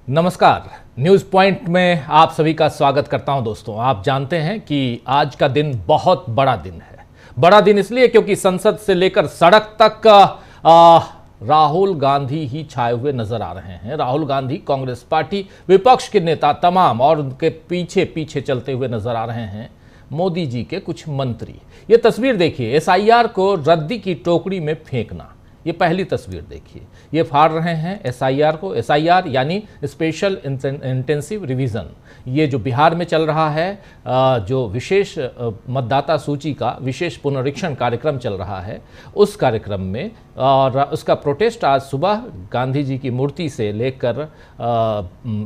नमस्कार, news point में आप सभी का स्वागत करता हूं। दोस्तों, आप जानते हैं कि आज का दिन बहुत बड़ा दिन है। बड़ा दिन इसलिए क्योंकि संसद से लेकर सड़क तक राहुल गांधी ही छाए हुए नजर आ रहे हैं। राहुल गांधी, कांग्रेस पार्टी, विपक्ष के नेता तमाम और उनके पीछे पीछे चलते हुए नजर आ रहे हैं मोदी जी के कुछ मंत्री। ये तस्वीर देखिए, एसआईआर को रद्दी की टोकरी में फेंकना। ये पहली तस्वीर देखिए, ये फाड़ रहे हैं एसआईआर को। एसआईआर यानी स्पेशल इंटेंसिव रिवीजन, ये जो बिहार में चल रहा है, जो विशेष मतदाता सूची का विशेष पुनरीक्षण कार्यक्रम चल रहा है, उस कार्यक्रम में और उसका प्रोटेस्ट आज सुबह गांधी जी की मूर्ति से लेकर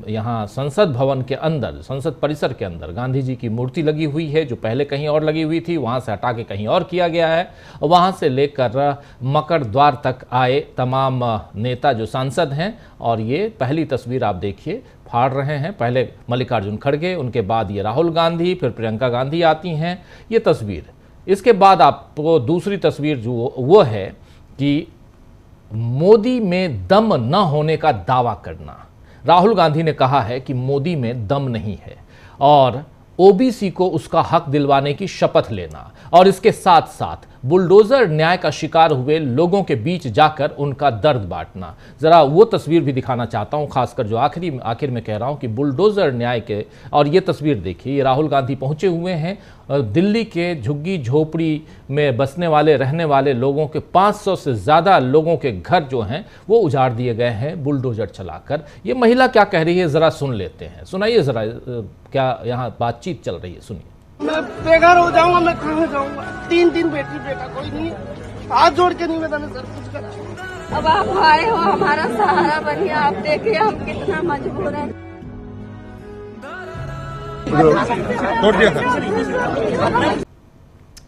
यहाँ संसद भवन के अंदर, संसद परिसर के अंदर गांधी जी की मूर्ति लगी हुई है, जो पहले कहीं और लगी हुई थी, वहाँ से हटा के कहीं और किया गया है। वहाँ से लेकर मकर द्वार तक आए तमाम नेता जो सांसद हैं, और ये पहली तस्वीर आप देखिए, फाड़ रहे हैं। पहले मल्लिकार्जुन खड़गे, उनके बाद ये राहुल गांधी, फिर प्रियंका गांधी आती हैं, ये तस्वीर। इसके बाद आपको दूसरी तस्वीर जो वो है कि मोदी में दम न होने का दावा करना। राहुल गांधी ने कहा है कि मोदी में दम नहीं है और ओबीसी को उसका हक दिलवाने की शपथ लेना, और इसके साथ साथ बुलडोजर न्याय का शिकार हुए लोगों के बीच जाकर उनका दर्द बांटना। जरा वो तस्वीर भी दिखाना चाहता हूं, खासकर जो आखिर में कह रहा हूं कि बुलडोजर न्याय के। और ये तस्वीर देखिए, ये राहुल गांधी पहुंचे हुए हैं दिल्ली के झुग्गी झोपड़ी में बसने वाले, रहने वाले लोगों के 500 से ज़्यादा लोगों के घर जो हैं वो उजाड़ दिए गए हैं बुलडोजर चलाकर। ये महिला क्या कह रही है, ज़रा सुन लेते हैं। सुनाइए ज़रा, क्या यहाँ बातचीत चल रही है, सुनिए। मैं बेघर हो जाऊंगा, मैं कहाँ जाऊंगा? तीन बेटी बेटा कोई नहीं, हाथ जोड़ के निवेदन है सर, कुछ करा। अब आप आए हो, हमारा सहारा बनिए। आप देखिए हम कितना मजबूर हैं।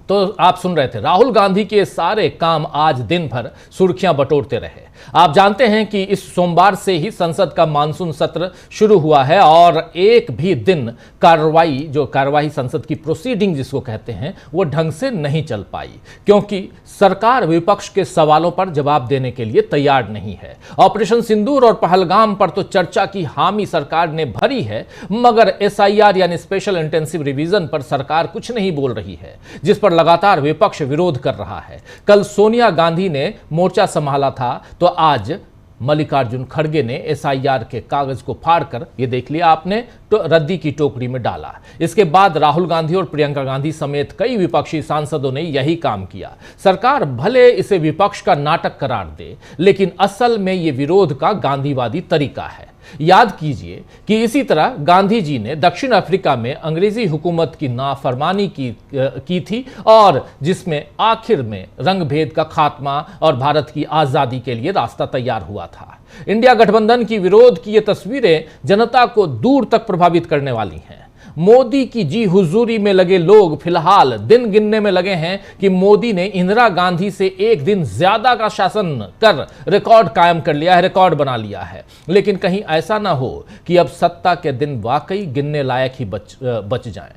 तो आप सुन रहे थे, राहुल गांधी के सारे काम आज दिन भर सुर्खियां बटोरते रहे। आप जानते हैं कि इस सोमवार से ही संसद का मानसून सत्र शुरू हुआ है और एक भी दिन कार्रवाई संसद की प्रोसीडिंग जिसको कहते हैं, वो ढंग से नहीं चल पाई, क्योंकि सरकार विपक्ष के सवालों पर जवाब देने के लिए तैयार नहीं है। ऑपरेशन सिंदूर और पहलगाम पर तो चर्चा की हामी सरकार ने भरी है, मगर एसआईआर यानी स्पेशल इंटेंसिव रिवीजन पर सरकार कुछ नहीं बोल रही है, जिस पर लगातार विपक्ष विरोध कर रहा है। कल सोनिया गांधी ने मोर्चा संभाला था, तो आज मल्लिकार्जुन खड़गे ने एसआईआर के कागज को फाड़कर, ये देख लिया आपने, तो रद्दी की टोकरी में डाला। इसके बाद राहुल गांधी और प्रियंका गांधी समेत कई विपक्षी सांसदों ने यही काम किया। सरकार भले इसे विपक्ष का नाटक करार दे, लेकिन असल में ये विरोध का गांधीवादी तरीका है। याद कीजिए कि इसी तरह गांधी जी ने दक्षिण अफ्रीका में अंग्रेजी हुकूमत की नाफरमानी की थी, और जिसमें आखिर में रंगभेद का खात्मा और भारत की आजादी के लिए रास्ता तैयार हुआ था। इंडिया गठबंधन की विरोध की ये तस्वीरें जनता को दूर तक प्रभावित करने वाली हैं। मोदी की जी हुजूरी में लगे लोग फिलहाल दिन गिनने में लगे हैं कि मोदी ने इंदिरा गांधी से एक दिन ज्यादा का शासन कर रिकॉर्ड कायम कर लिया है, रिकॉर्ड बना लिया है। लेकिन कहीं ऐसा ना हो कि अब सत्ता के दिन वाकई गिनने लायक ही बच जाएं।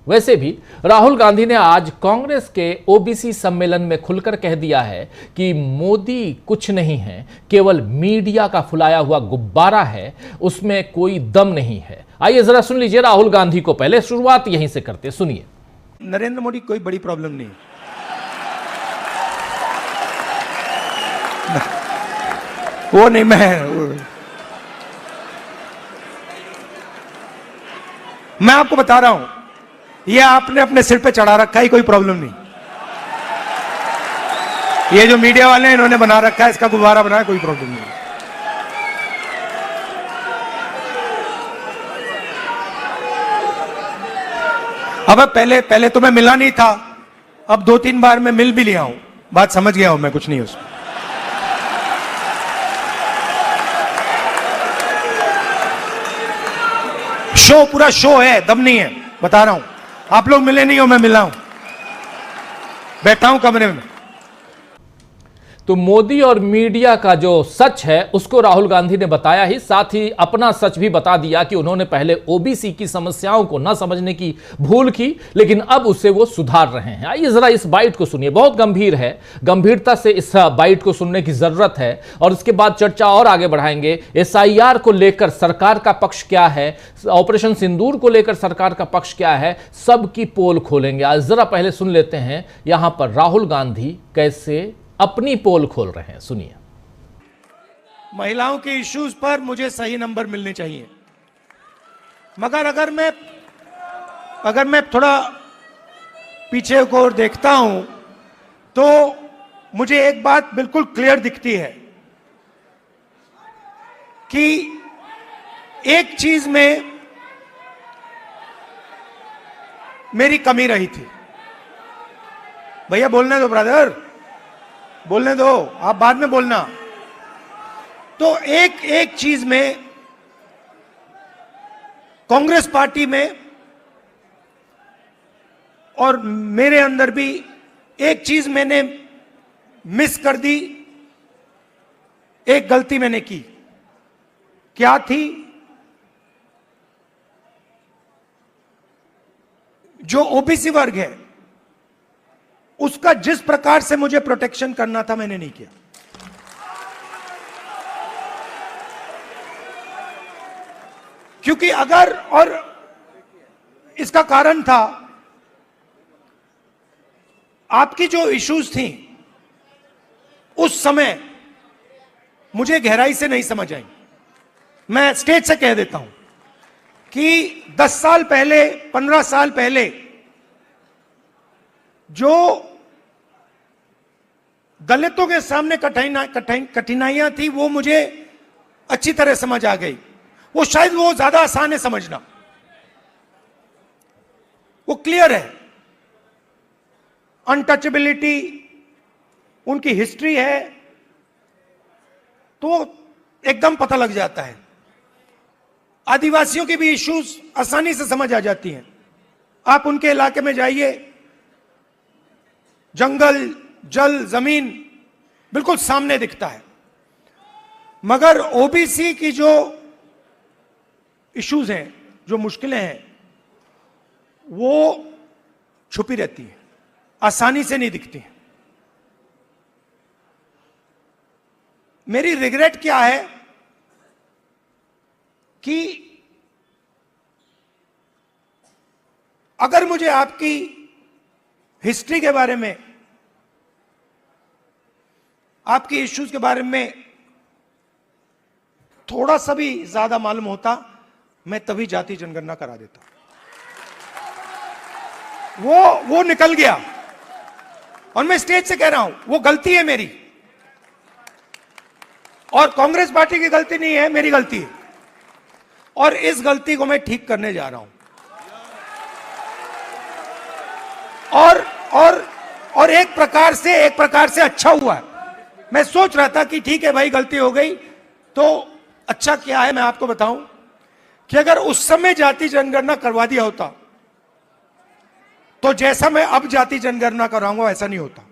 वैसे भी राहुल गांधी ने आज कांग्रेस के ओबीसी सम्मेलन में खुलकर कह दिया है कि मोदी कुछ नहीं है, केवल मीडिया का फुलाया हुआ गुब्बारा है, उसमें कोई दम नहीं है। आइए जरा सुन लीजिए राहुल गांधी को, पहले शुरुआत यहीं से करते, सुनिए। नरेंद्र मोदी कोई बड़ी प्रॉब्लम नहीं, वो नहीं, मैं आपको बता रहा हूं, ये आपने अपने सिर पे चढ़ा रखा है, कोई प्रॉब्लम नहीं। ये जो मीडिया वाले हैं इन्होंने बना रखा है, इसका गुब्बारा बनाया, कोई प्रॉब्लम नहीं। अब पहले तो मैं मिला नहीं था, अब 2-3 बार मैं मिल भी लिया हूं, बात समझ गया हूं मैं, कुछ नहीं उसमें। शो पूरा शो है, दम नहीं है, बता रहा हूं। आप लोग मिले नहीं हो, मैं मिला हूं, बैठा हूं कमरे में। तो मोदी और मीडिया का जो सच है उसको राहुल गांधी ने बताया ही, साथ ही अपना सच भी बता दिया कि उन्होंने पहले ओबीसी की समस्याओं को न समझने की भूल की, लेकिन अब उससे वो सुधार रहे हैं। आइए जरा इस बाइट को सुनिए, बहुत गंभीर है, गंभीरता से इस बाइट को सुनने की जरूरत है और उसके बाद चर्चा और आगे बढ़ाएंगे। एसआईआर को लेकर सरकार का पक्ष क्या है, ऑपरेशन सिंदूर को लेकर सरकार का पक्ष क्या है, सबकी पोल खोलेंगे। आज जरा पहले सुन लेते हैं यहां पर राहुल गांधी कैसे अपनी पोल खोल रहे हैं, सुनिए। महिलाओं के इश्यूज पर मुझे सही नंबर मिलने चाहिए, मगर अगर मैं थोड़ा पीछे को और देखता हूं तो मुझे एक बात बिल्कुल क्लियर दिखती है कि एक चीज में मेरी कमी रही थी। भैया बोलने दो, ब्रदर बोलने दो, आप बाद में बोलना। तो एक चीज में कांग्रेस पार्टी में और मेरे अंदर भी एक चीज मैंने मिस कर दी, एक गलती मैंने की। क्या थी? जो ओबीसी वर्ग है उसका जिस प्रकार से मुझे प्रोटेक्शन करना था मैंने नहीं किया। क्योंकि अगर, और इसका कारण था आपकी जो इश्यूज थी उस समय मुझे गहराई से नहीं समझ आई। मैं स्टेज से कह देता हूं कि 10 साल पहले, 15 साल पहले जो दलितों के सामने कठिनाइयां थी वो मुझे अच्छी तरह समझ आ गई। वो शायद वो ज्यादा आसान है समझना, वो क्लियर है। अनटचेबिलिटी, उनकी हिस्ट्री है तो एकदम पता लग जाता है। आदिवासियों की भी इश्यूज आसानी से समझ आ जाती हैं। आप उनके इलाके में जाइए, जंगल, जल, जमीन बिल्कुल सामने दिखता है। मगर ओबीसी की जो इश्यूज हैं, जो मुश्किलें हैं, वो छुपी रहती हैं, आसानी से नहीं दिखती हैं। मेरी रिग्रेट क्या है कि अगर मुझे आपकी हिस्ट्री के बारे में, आपकी इश्यूज के बारे में थोड़ा सा भी ज्यादा मालूम होता, मैं तभी जाति जनगणना करा देता। वो निकल गया और मैं स्टेज से कह रहा हूं वो गलती है मेरी, और कांग्रेस पार्टी की गलती नहीं है, मेरी गलती है। और इस गलती को मैं ठीक करने जा रहा हूं। और एक प्रकार से अच्छा हुआ है। मैं सोच रहा था कि ठीक है भाई, गलती हो गई तो अच्छा क्या है। मैं आपको बताऊं कि अगर उस समय जाति जनगणना करवा दिया होता तो जैसा मैं अब जाति जनगणना कराऊंगा वैसा नहीं होता।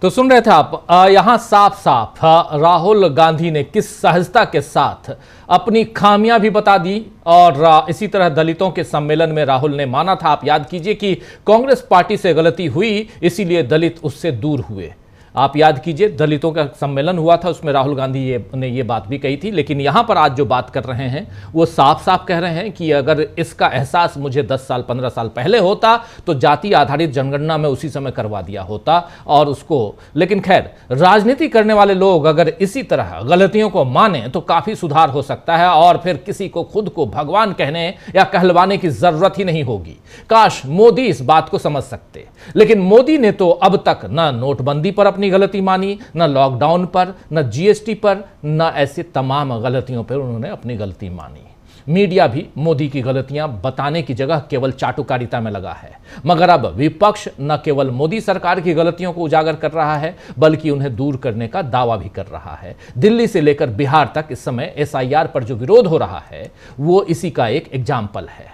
तो सुन रहे थे आप, यहां साफ साफ राहुल गांधी ने किस सहजता के साथ अपनी खामियां भी बता दी। और इसी तरह दलितों के सम्मेलन में राहुल ने माना था, आप याद कीजिए, कि कांग्रेस पार्टी से गलती हुई इसीलिए दलित उससे दूर हुए। आप याद कीजिए, दलितों का सम्मेलन हुआ था, उसमें राहुल गांधी ने ये बात भी कही थी। लेकिन यहां पर आज जो बात कर रहे हैं वो साफ साफ कह रहे हैं कि अगर इसका एहसास मुझे 10 साल 15 साल पहले होता तो जाति आधारित जनगणना में उसी समय करवा दिया होता और उसको। लेकिन खैर, राजनीति करने वाले लोग अगर इसी तरह गलतियों को माने तो काफी सुधार हो सकता है और फिर किसी को खुद को भगवान कहने या कहलवाने की जरूरत ही नहीं होगी। काश मोदी इस बात को समझ सकते, लेकिन मोदी ने तो अब तक न नोटबंदी पर अपनी गलती मानी, न लॉकडाउन पर, न जीएसटी पर, न ऐसे तमाम गलतियों पर उन्होंने अपनी गलती मानी। मीडिया भी मोदी की गलतियां बताने की जगह केवल चाटुकारिता में लगा है। मगर अब विपक्ष न केवल मोदी सरकार की गलतियों को उजागर कर रहा है बल्कि उन्हें दूर करने का दावा भी कर रहा है। दिल्ली से लेकर बिहार तक इस समय एसआईआर पर जो विरोध हो रहा है वो इसी का एक एग्जाम्पल है।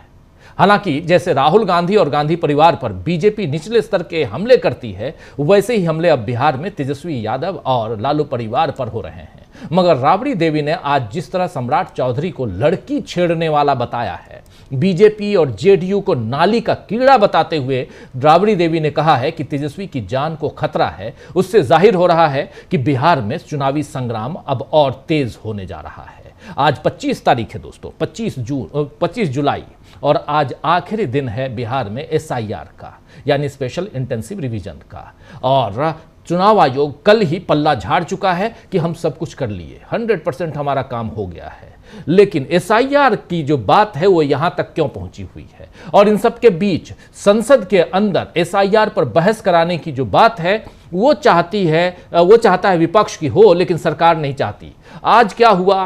हालांकि जैसे राहुल गांधी और गांधी परिवार पर बीजेपी निचले स्तर के हमले करती है, वैसे ही हमले अब बिहार में तेजस्वी यादव और लालू परिवार पर हो रहे हैं। मगर राबड़ी देवी ने आज जिस तरह सम्राट चौधरी को लड़की छेड़ने वाला बताया है, बीजेपी और जेडीयू को नाली का कीड़ा बताते हुए राबड़ी देवी ने कहा है कि तेजस्वी की जान को खतरा है, उससे जाहिर हो रहा है कि बिहार में चुनावी संग्राम अब और तेज होने जा रहा है। आज 25 तारीख है दोस्तों, 25 जुलाई, और आज आखिरी दिन है बिहार में SIR का, यानी स्पेशल इंटेंसिव रिवीजन का। और चुनाव आयोग कल ही पल्ला झाड़ चुका है कि हम सब कुछ कर लिए, 100% हमारा काम हो गया है। लेकिन SIR की जो बात है वो यहां तक क्यों पहुंची हुई है, और इन सब के बीच संसद के अंदर SIR पर बहस कराने की जो बात है वो चाहता है विपक्ष की हो, लेकिन सरकार नहीं चाहती। आज क्या हुआ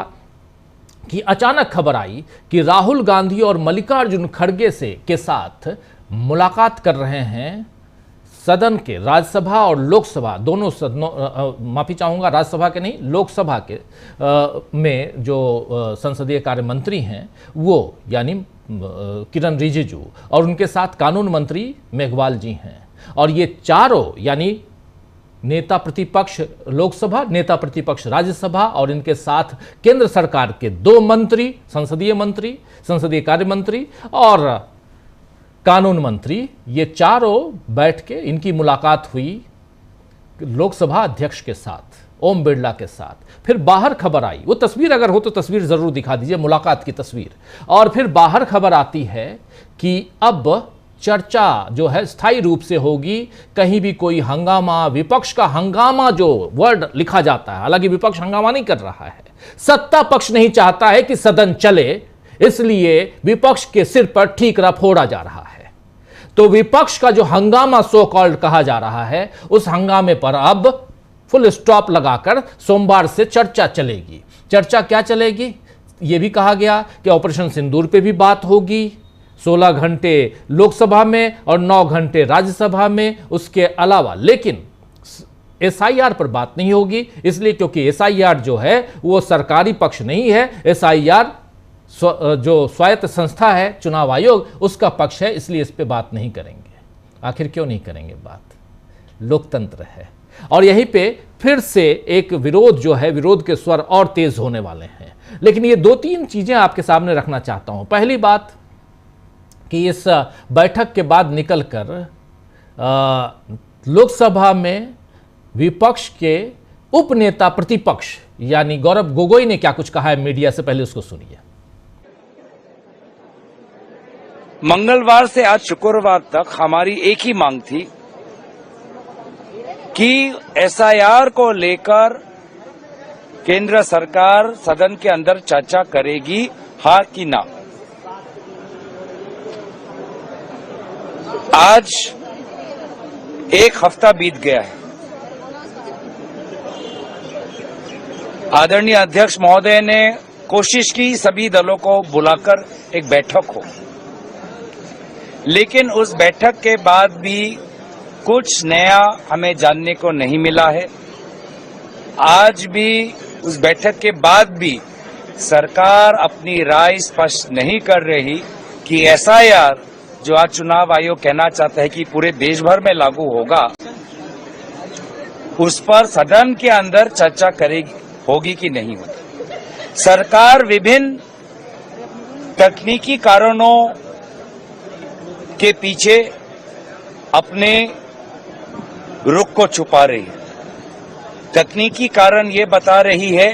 कि अचानक खबर आई कि राहुल गांधी और मल्लिकार्जुन खड़गे के साथ मुलाकात कर रहे हैं सदन के, राज्यसभा और लोकसभा दोनों सदनों, माफी चाहूंगा, राज्यसभा के नहीं, लोकसभा के में जो संसदीय कार्य मंत्री हैं वो, यानी किरण रिजिजू, और उनके साथ कानून मंत्री मेघवाल जी हैं। और ये चारों, यानी नेता प्रतिपक्ष लोकसभा, नेता प्रतिपक्ष राज्यसभा, और इनके साथ केंद्र सरकार के 2 मंत्री, संसदीय कार्य मंत्री और कानून मंत्री, ये चारों बैठ के इनकी मुलाकात हुई लोकसभा अध्यक्ष के साथ, ओम बिरला के साथ। फिर बाहर खबर आई, वो तस्वीर अगर हो तो तस्वीर जरूर दिखा दीजिए, मुलाकात की तस्वीर। और फिर बाहर खबर आती है कि अब चर्चा जो है स्थायी रूप से होगी, कहीं भी कोई हंगामा, विपक्ष का हंगामा जो वर्ड लिखा जाता है, हालांकि विपक्ष हंगामा नहीं कर रहा है, सत्ता पक्ष नहीं चाहता है कि सदन चले, इसलिए विपक्ष के सिर पर ठीकरा फोड़ा जा रहा है। तो विपक्ष का जो हंगामा सो कॉल्ड कहा जा रहा है, उस हंगामे पर अब फुल स्टॉप लगाकर सोमवार से चर्चा चलेगी। चर्चा क्या चलेगी? यह भी कहा गया कि ऑपरेशन सिंदूर पे भी बात होगी, 16 घंटे लोकसभा में और 9 घंटे राज्यसभा में, उसके अलावा। लेकिन SIR पर बात नहीं होगी, इसलिए क्योंकि SIR जो है वो सरकारी पक्ष नहीं है, SIR जो स्वायत्त संस्था है चुनाव आयोग, उसका पक्ष है, इसलिए इस पे बात नहीं करेंगे। आखिर क्यों नहीं करेंगे बात? लोकतंत्र है। और यहीं पे फिर से एक विरोध जो है, विरोध के स्वर और तेज होने वाले हैं। लेकिन ये 2-3 चीजें आपके सामने रखना चाहता हूं। पहली बात कि इस बैठक के बाद निकलकर लोकसभा में विपक्ष के उपनेता प्रतिपक्ष यानी गौरव गोगोई ने क्या कुछ कहा है मीडिया से, पहले उसको सुनिए। मंगलवार से आज शुक्रवार तक हमारी एक ही मांग थी कि SIR को लेकर केंद्र सरकार सदन के अंदर चर्चा करेगी, हाँ कि ना। आज 1 हफ्ता बीत गया है। आदरणीय अध्यक्ष महोदय ने कोशिश की सभी दलों को बुलाकर एक बैठक हो, लेकिन उस बैठक के बाद भी कुछ नया हमें जानने को नहीं मिला है। आज भी उस बैठक के बाद भी सरकार अपनी राय स्पष्ट नहीं कर रही कि SIR जो आज चुनाव आयोग कहना चाहता है कि पूरे देश भर में लागू होगा, उस पर सदन के अंदर चर्चा होगी कि नहीं होगी। सरकार विभिन्न तकनीकी कारणों के पीछे अपने रुख को छुपा रही है। तकनीकी कारण ये बता रही है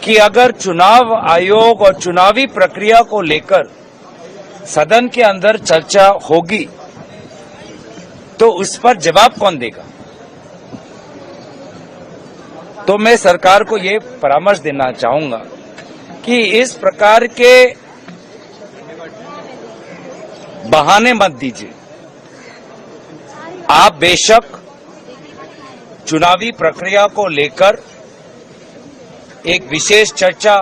कि अगर चुनाव आयोग और चुनावी प्रक्रिया को लेकर सदन के अंदर चर्चा होगी तो उस पर जवाब कौन देगा। तो मैं सरकार को ये परामर्श देना चाहूंगा कि इस प्रकार के बहाने मत दीजिए। आप बेशक चुनावी प्रक्रिया को लेकर एक विशेष चर्चा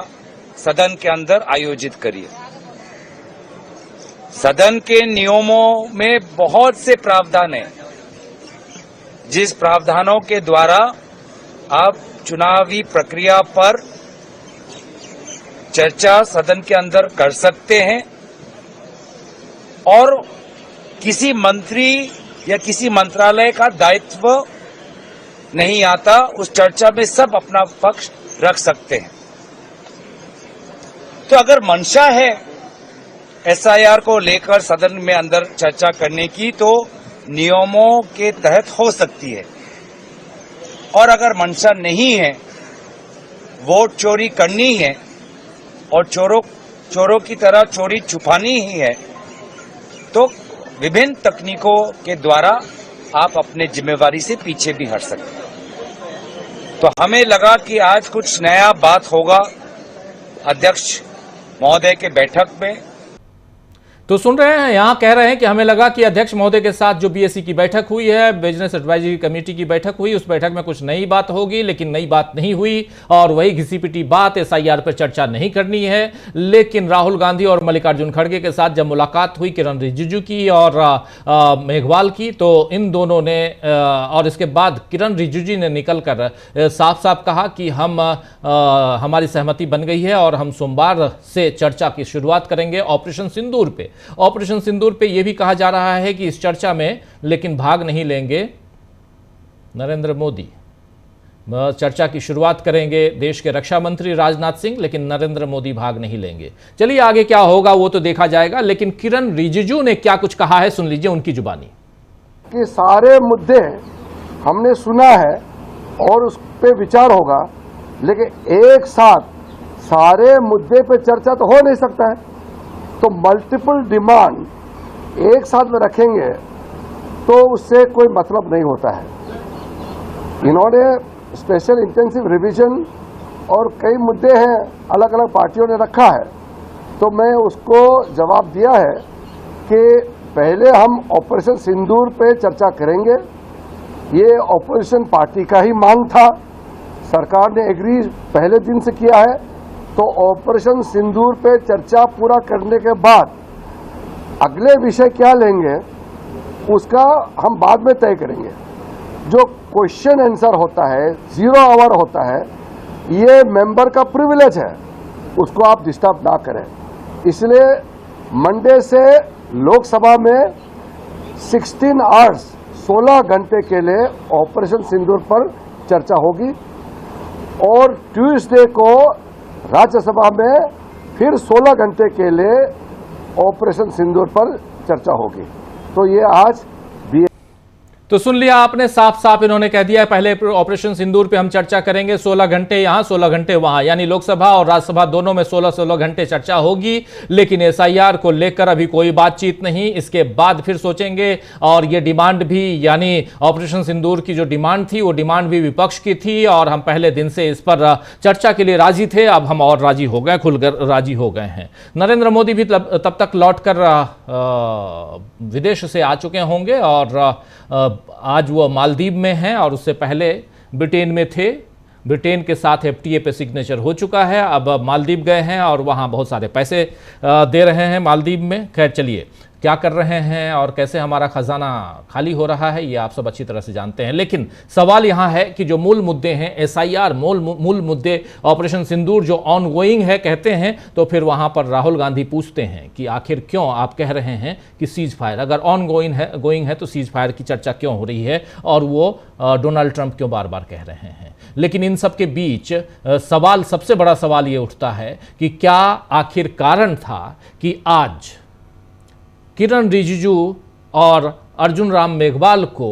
सदन के अंदर आयोजित करिए। सदन के नियमों में बहुत से प्रावधान हैं, जिस प्रावधानों के द्वारा आप चुनावी प्रक्रिया पर चर्चा सदन के अंदर कर सकते हैं। और किसी मंत्री या किसी मंत्रालय का दायित्व नहीं आता। उस चर्चा में सब अपना पक्ष रख सकते हैं। तो अगर मंशा है एसआईआर को लेकर सदन में अंदर चर्चा करने की, तो नियमों के तहत हो सकती है। और अगर मंशा नहीं है, वोट चोरी करनी है और चोरों की तरह चोरी छुपानी ही है, तो विभिन्न तकनीकों के द्वारा आप अपने जिम्मेवारी से पीछे भी हट सकते हैं। तो हमें लगा कि आज कुछ नया बात होगा अध्यक्ष महोदय के बैठक में। तो सुन रहे हैं, यहां कह रहे हैं कि हमें लगा कि अध्यक्ष महोदय के साथ जो बीएससी की बैठक हुई है, बिजनेस एडवाइजरी कमेटी की बैठक हुई, उस बैठक में कुछ नई बात होगी, लेकिन नई बात नहीं हुई और वही घिसी पिटी बात एसआईआर पर चर्चा नहीं करनी है। लेकिन राहुल गांधी और मल्लिकार्जुन खड़गे के साथ जब मुलाकात हुई किरण रिजिजू की और मेघवाल की, तो इन दोनों ने और इसके बाद किरण रिजिजू ने निकलकर साफ साफ कहा कि हमारी सहमति बन गई है और हम सोमवार से चर्चा की शुरुआत करेंगे ऑपरेशन सिंदूर पे। ऑपरेशन सिंदूर पे यह भी कहा जा रहा है कि इस चर्चा में लेकिन भाग नहीं लेंगे नरेंद्र मोदी। चर्चा की शुरुआत करेंगे देश के रक्षा मंत्री राजनाथ सिंह, लेकिन नरेंद्र मोदी भाग नहीं लेंगे। चलिए आगे क्या होगा वो तो देखा जाएगा, लेकिन किरण रिजिजू ने क्या कुछ कहा है सुन लीजिए उनकी जुबानी। कि सारे मुद्दे हमने सुना है और उस पे विचार होगा, लेकिन एक साथ सारे मुद्दे पे चर्चा तो हो नहीं सकता है। तो मल्टीपल डिमांड एक साथ में रखेंगे तो उससे कोई मतलब नहीं होता है। इन्होंने स्पेशल इंटेंसिव रिवीजन और कई मुद्दे हैं अलग अलग पार्टियों ने रखा है, तो मैं उसको जवाब दिया है कि पहले हम ऑपरेशन सिंदूर पे चर्चा करेंगे। ये ऑपोजिशन पार्टी का ही मांग था, सरकार ने एग्री पहले दिन से किया है। तो ऑपरेशन सिंदूर पे चर्चा पूरा करने के बाद अगले विषय क्या लेंगे उसका हम बाद में तय करेंगे। जो क्वेश्चन आंसर होता है, 0 आवर होता है, ये मेंबर का प्रिविलेज है, उसको आप डिस्टर्ब ना करें। इसलिए मंडे से लोकसभा में 16 आवर्स 16 घंटे के लिए ऑपरेशन सिंदूर पर चर्चा होगी और ट्यूसडे को राज्यसभा में फिर 16 घंटे के लिए ऑपरेशन सिंदूर पर चर्चा होगी। तो ये आज तो सुन लिया आपने, साफ साफ इन्होंने कह दिया है पहले ऑपरेशन सिंदूर पे हम चर्चा करेंगे, 16 घंटे यहां 16 घंटे वहां, यानी लोकसभा और राज्यसभा दोनों में 16-16 घंटे चर्चा होगी। लेकिन एसआईआर को लेकर अभी कोई बातचीत नहीं, इसके बाद फिर सोचेंगे। और ये डिमांड भी, यानी ऑपरेशन सिंदूर की जो डिमांड थी वो डिमांड भी विपक्ष की थी और हम पहले दिन से इस पर चर्चा के लिए राजी थे, अब हम और राजी हो गए, खुलकर राजी हो गए हैं। नरेंद्र मोदी भी तब तक लौट कर विदेश से आ चुके होंगे और आज वो मालदीव में हैं और उससे पहले ब्रिटेन में थे। ब्रिटेन के साथ एफटीए पे सिग्नेचर हो चुका है, अब मालदीव गए हैं और वहाँ बहुत सारे पैसे दे रहे हैं मालदीव में। खैर चलिए, क्या कर रहे हैं और कैसे हमारा खजाना खाली हो रहा है ये आप सब अच्छी तरह से जानते हैं। लेकिन सवाल यहाँ है कि जो मूल मुद्दे हैं एसआईआर, मूल मुद्दे ऑपरेशन सिंदूर जो ऑनगोइंग है कहते हैं, तो फिर वहाँ पर राहुल गांधी पूछते हैं कि आखिर क्यों आप कह रहे हैं कि सीज फायर, अगर गोइंग है तो सीज फायर की चर्चा क्यों हो रही है और वो डोनाल्ड ट्रंप क्यों बार बार कह रहे हैं। लेकिन इन सब के बीच सवाल, सबसे बड़ा सवाल ये उठता है कि क्या आखिर कारण था कि आज किरण रिजिजू और अर्जुन राम मेघवाल को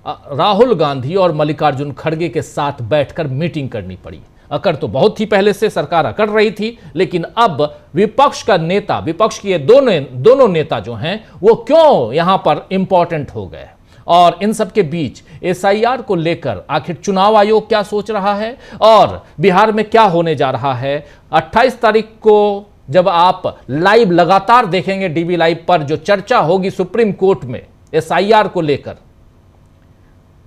राहुल गांधी और मल्लिकार्जुन खड़गे के साथ बैठकर मीटिंग करनी पड़ी। अकड़ तो बहुत ही पहले से सरकार अकड़ रही थी, लेकिन अब विपक्ष का नेता, विपक्ष के दोनों नेता जो हैं वो क्यों यहां पर इंपॉर्टेंट हो गए। और इन सब के बीच एसआईआर को लेकर आखिर चुनाव आयोग क्या सोच रहा है और बिहार में क्या होने जा रहा है। 28 तारीख को जब आप लाइव लगातार देखेंगे डीवी लाइव पर जो चर्चा होगी सुप्रीम कोर्ट में एसआईआर को लेकर,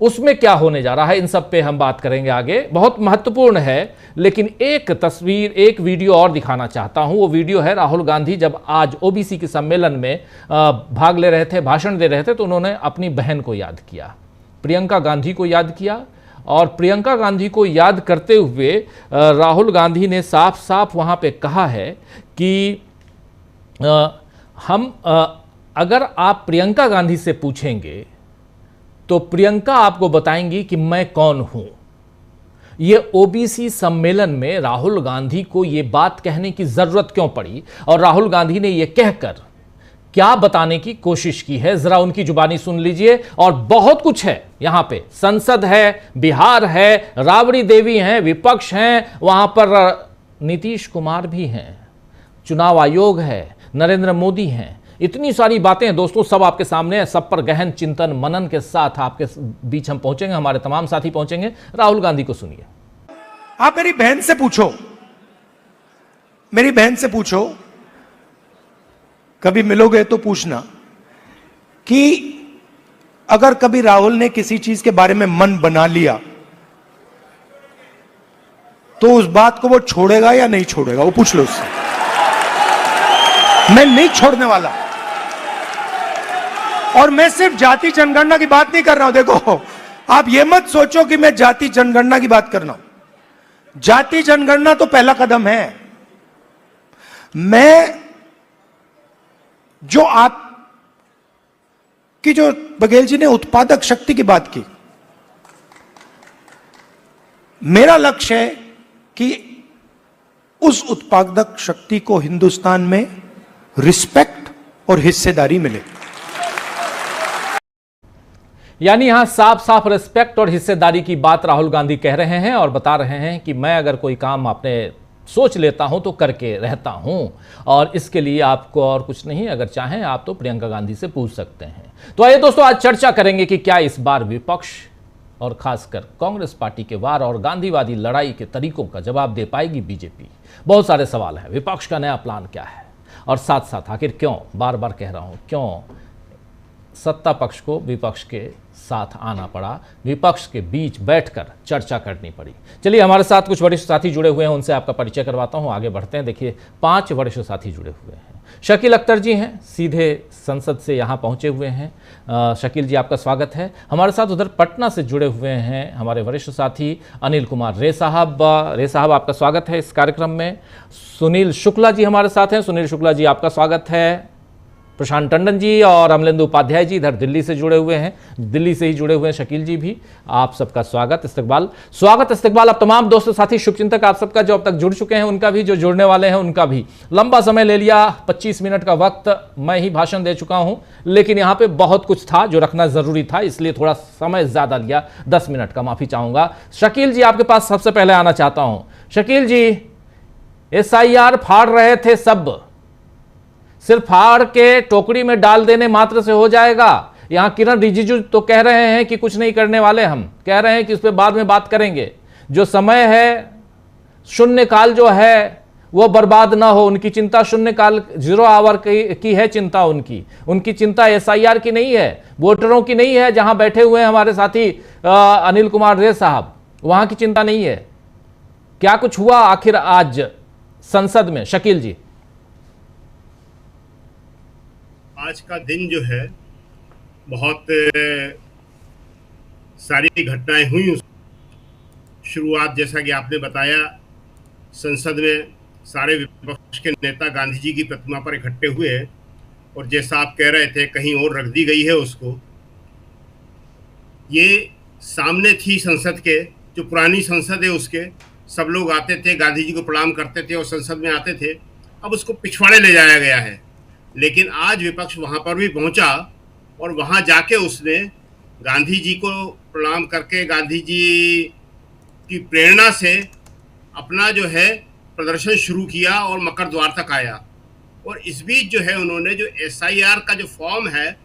उसमें क्या होने जा रहा है, इन सब पे हम बात करेंगे आगे। बहुत महत्वपूर्ण है। लेकिन एक तस्वीर, एक वीडियो और दिखाना चाहता हूं। वो वीडियो है राहुल गांधी जब आज ओबीसी के सम्मेलन में भाग ले रहे थे, भाषण दे रहे थे, तो उन्होंने अपनी बहन को याद किया, प्रियंका गांधी को याद किया। और प्रियंका गांधी को याद करते हुए राहुल गांधी ने साफ साफ वहां पे कहा है कि हम अगर आप प्रियंका गांधी से पूछेंगे तो प्रियंका आपको बताएंगी कि मैं कौन हूं। ये ओबीसी सम्मेलन में राहुल गांधी को यह बात कहने की जरूरत क्यों पड़ी और राहुल गांधी ने यह कहकर क्या बताने की कोशिश की है, जरा उनकी जुबानी सुन लीजिए। और बहुत कुछ है यहां पे, संसद है, बिहार है, राबड़ी देवी हैं, विपक्ष हैं, वहां पर नीतीश कुमार भी हैं, चुनाव आयोग है, नरेंद्र मोदी हैं, इतनी सारी बातें हैं दोस्तों, सब आपके सामने है। सब पर गहन चिंतन मनन के साथ आपके बीच हम पहुंचेंगे, हमारे तमाम साथी पहुंचेंगे। राहुल गांधी को सुनिए। आप मेरी बहन से पूछो, मेरी बहन से पूछो, कभी मिलोगे तो पूछना कि अगर कभी राहुल ने किसी चीज के बारे में मन बना लिया तो उस बात को वो छोड़ेगा या नहीं छोड़ेगा, वो पूछ लो उससे। मैं नहीं छोड़ने वाला। और मैं सिर्फ जाति जनगणना की बात नहीं कर रहा हूं। देखो, आप ये मत सोचो कि मैं जाति जनगणना की बात कर रहा हूं। जाति जनगणना तो पहला कदम है। मैं जो आप की जो बघेल जी ने उत्पादक शक्ति की बात की, मेरा लक्ष्य है कि उस उत्पादक शक्ति को हिंदुस्तान में रिस्पेक्ट और हिस्सेदारी मिले। यानी यहां साफ साफ रिस्पेक्ट और हिस्सेदारी की बात राहुल गांधी कह रहे हैं और बता रहे हैं कि मैं अगर कोई काम आपने सोच लेता हूं तो करके रहता हूं, और इसके लिए आपको और कुछ नहीं, अगर चाहें आप तो प्रियंका गांधी से पूछ सकते हैं। तो आइए दोस्तों, आज चर्चा करेंगे कि क्या इस बार विपक्ष और खासकर कांग्रेस पार्टी के वार और गांधीवादी लड़ाई के तरीकों का जवाब दे पाएगी बीजेपी। बहुत सारे सवाल हैं। विपक्ष का नया प्लान क्या है, और साथ साथ आखिर क्यों, बार बार कह रहा हूं, क्यों सत्ता पक्ष को विपक्ष के साथ आना पड़ा, विपक्ष के बीच बैठकर चर्चा करनी पड़ी। चलिए, हमारे साथ कुछ वरिष्ठ साथी जुड़े हुए हैं, उनसे आपका परिचय करवाता हूं, आगे बढ़ते हैं। देखिए, 5 वरिष्ठ साथी जुड़े हुए हैं। शकील अख्तर जी हैं, सीधे संसद से यहाँ पहुँचे हुए हैं। शकील जी, आपका स्वागत है। हमारे साथ उधर पटना से जुड़े हुए हैं हमारे वरिष्ठ साथी अनिल कुमार रे साहब। रे साहब, आपका स्वागत है इस कार्यक्रम में। सुनील शुक्ला जी हमारे साथ हैं। सुनील शुक्ला जी, आपका स्वागत है। प्रशांत टंडन जी और अमलेंदु उपाध्याय जी इधर दिल्ली से जुड़े हुए हैं, दिल्ली से ही जुड़े हुए हैं शकील जी भी, आप सबका स्वागत इस्तकबाल। अब तमाम दोस्तों, साथी, शुभचिंतक आप सबका जो अब तक जुड़ चुके हैं उनका भी, जो जुड़ने वाले हैं उनका भी। लंबा समय ले लिया, 25 मिनट का वक्त मैं ही भाषण दे चुका हूं, लेकिन यहां पे बहुत कुछ था जो रखना जरूरी था, इसलिए थोड़ा समय ज्यादा लिया, 10 मिनट का, माफी चाहूंगा। शकील जी, आपके पास सबसे पहले आना चाहता हूं। शकील जी, SIR फाड़ रहे थे सब, सिर्फ फाड़ के टोकरी में डाल देने मात्र से हो जाएगा? यहां किरण रिजिजू तो कह रहे हैं कि कुछ नहीं करने वाले, हम कह रहे हैं कि उस पर बाद में बात करेंगे। जो समय है, शून्यकाल जो है वो बर्बाद ना हो, उनकी चिंता शून्यकाल, 0 आवर की है चिंता उनकी चिंता SIR की नहीं है, वोटरों की नहीं है। जहां बैठे हुए हैं हमारे साथी अनिल कुमार रे साहब, वहां की चिंता नहीं है। क्या कुछ हुआ आखिर आज संसद में, शकील जी? आज का दिन जो है, बहुत सारी घटनाएं हुई। शुरुआत, जैसा कि आपने बताया, संसद में सारे विपक्ष के नेता गांधी जी की प्रतिमा पर इकट्ठे हुए हैं, और जैसा आप कह रहे थे, कहीं और रख दी गई है उसको। ये सामने थी संसद के, जो पुरानी संसद है उसके, सब लोग आते थे, गांधी जी को प्रणाम करते थे और संसद में आते थे। अब उसको पिछवाड़े ले जाया गया है। लेकिन आज विपक्ष वहां पर भी पहुंचा, और वहां जाके उसने गांधी जी को प्रणाम करके, गांधी जी की प्रेरणा से अपना जो है प्रदर्शन शुरू किया और मकर द्वार तक आया। और इस बीच जो है उन्होंने जो SIR का जो फॉर्म है,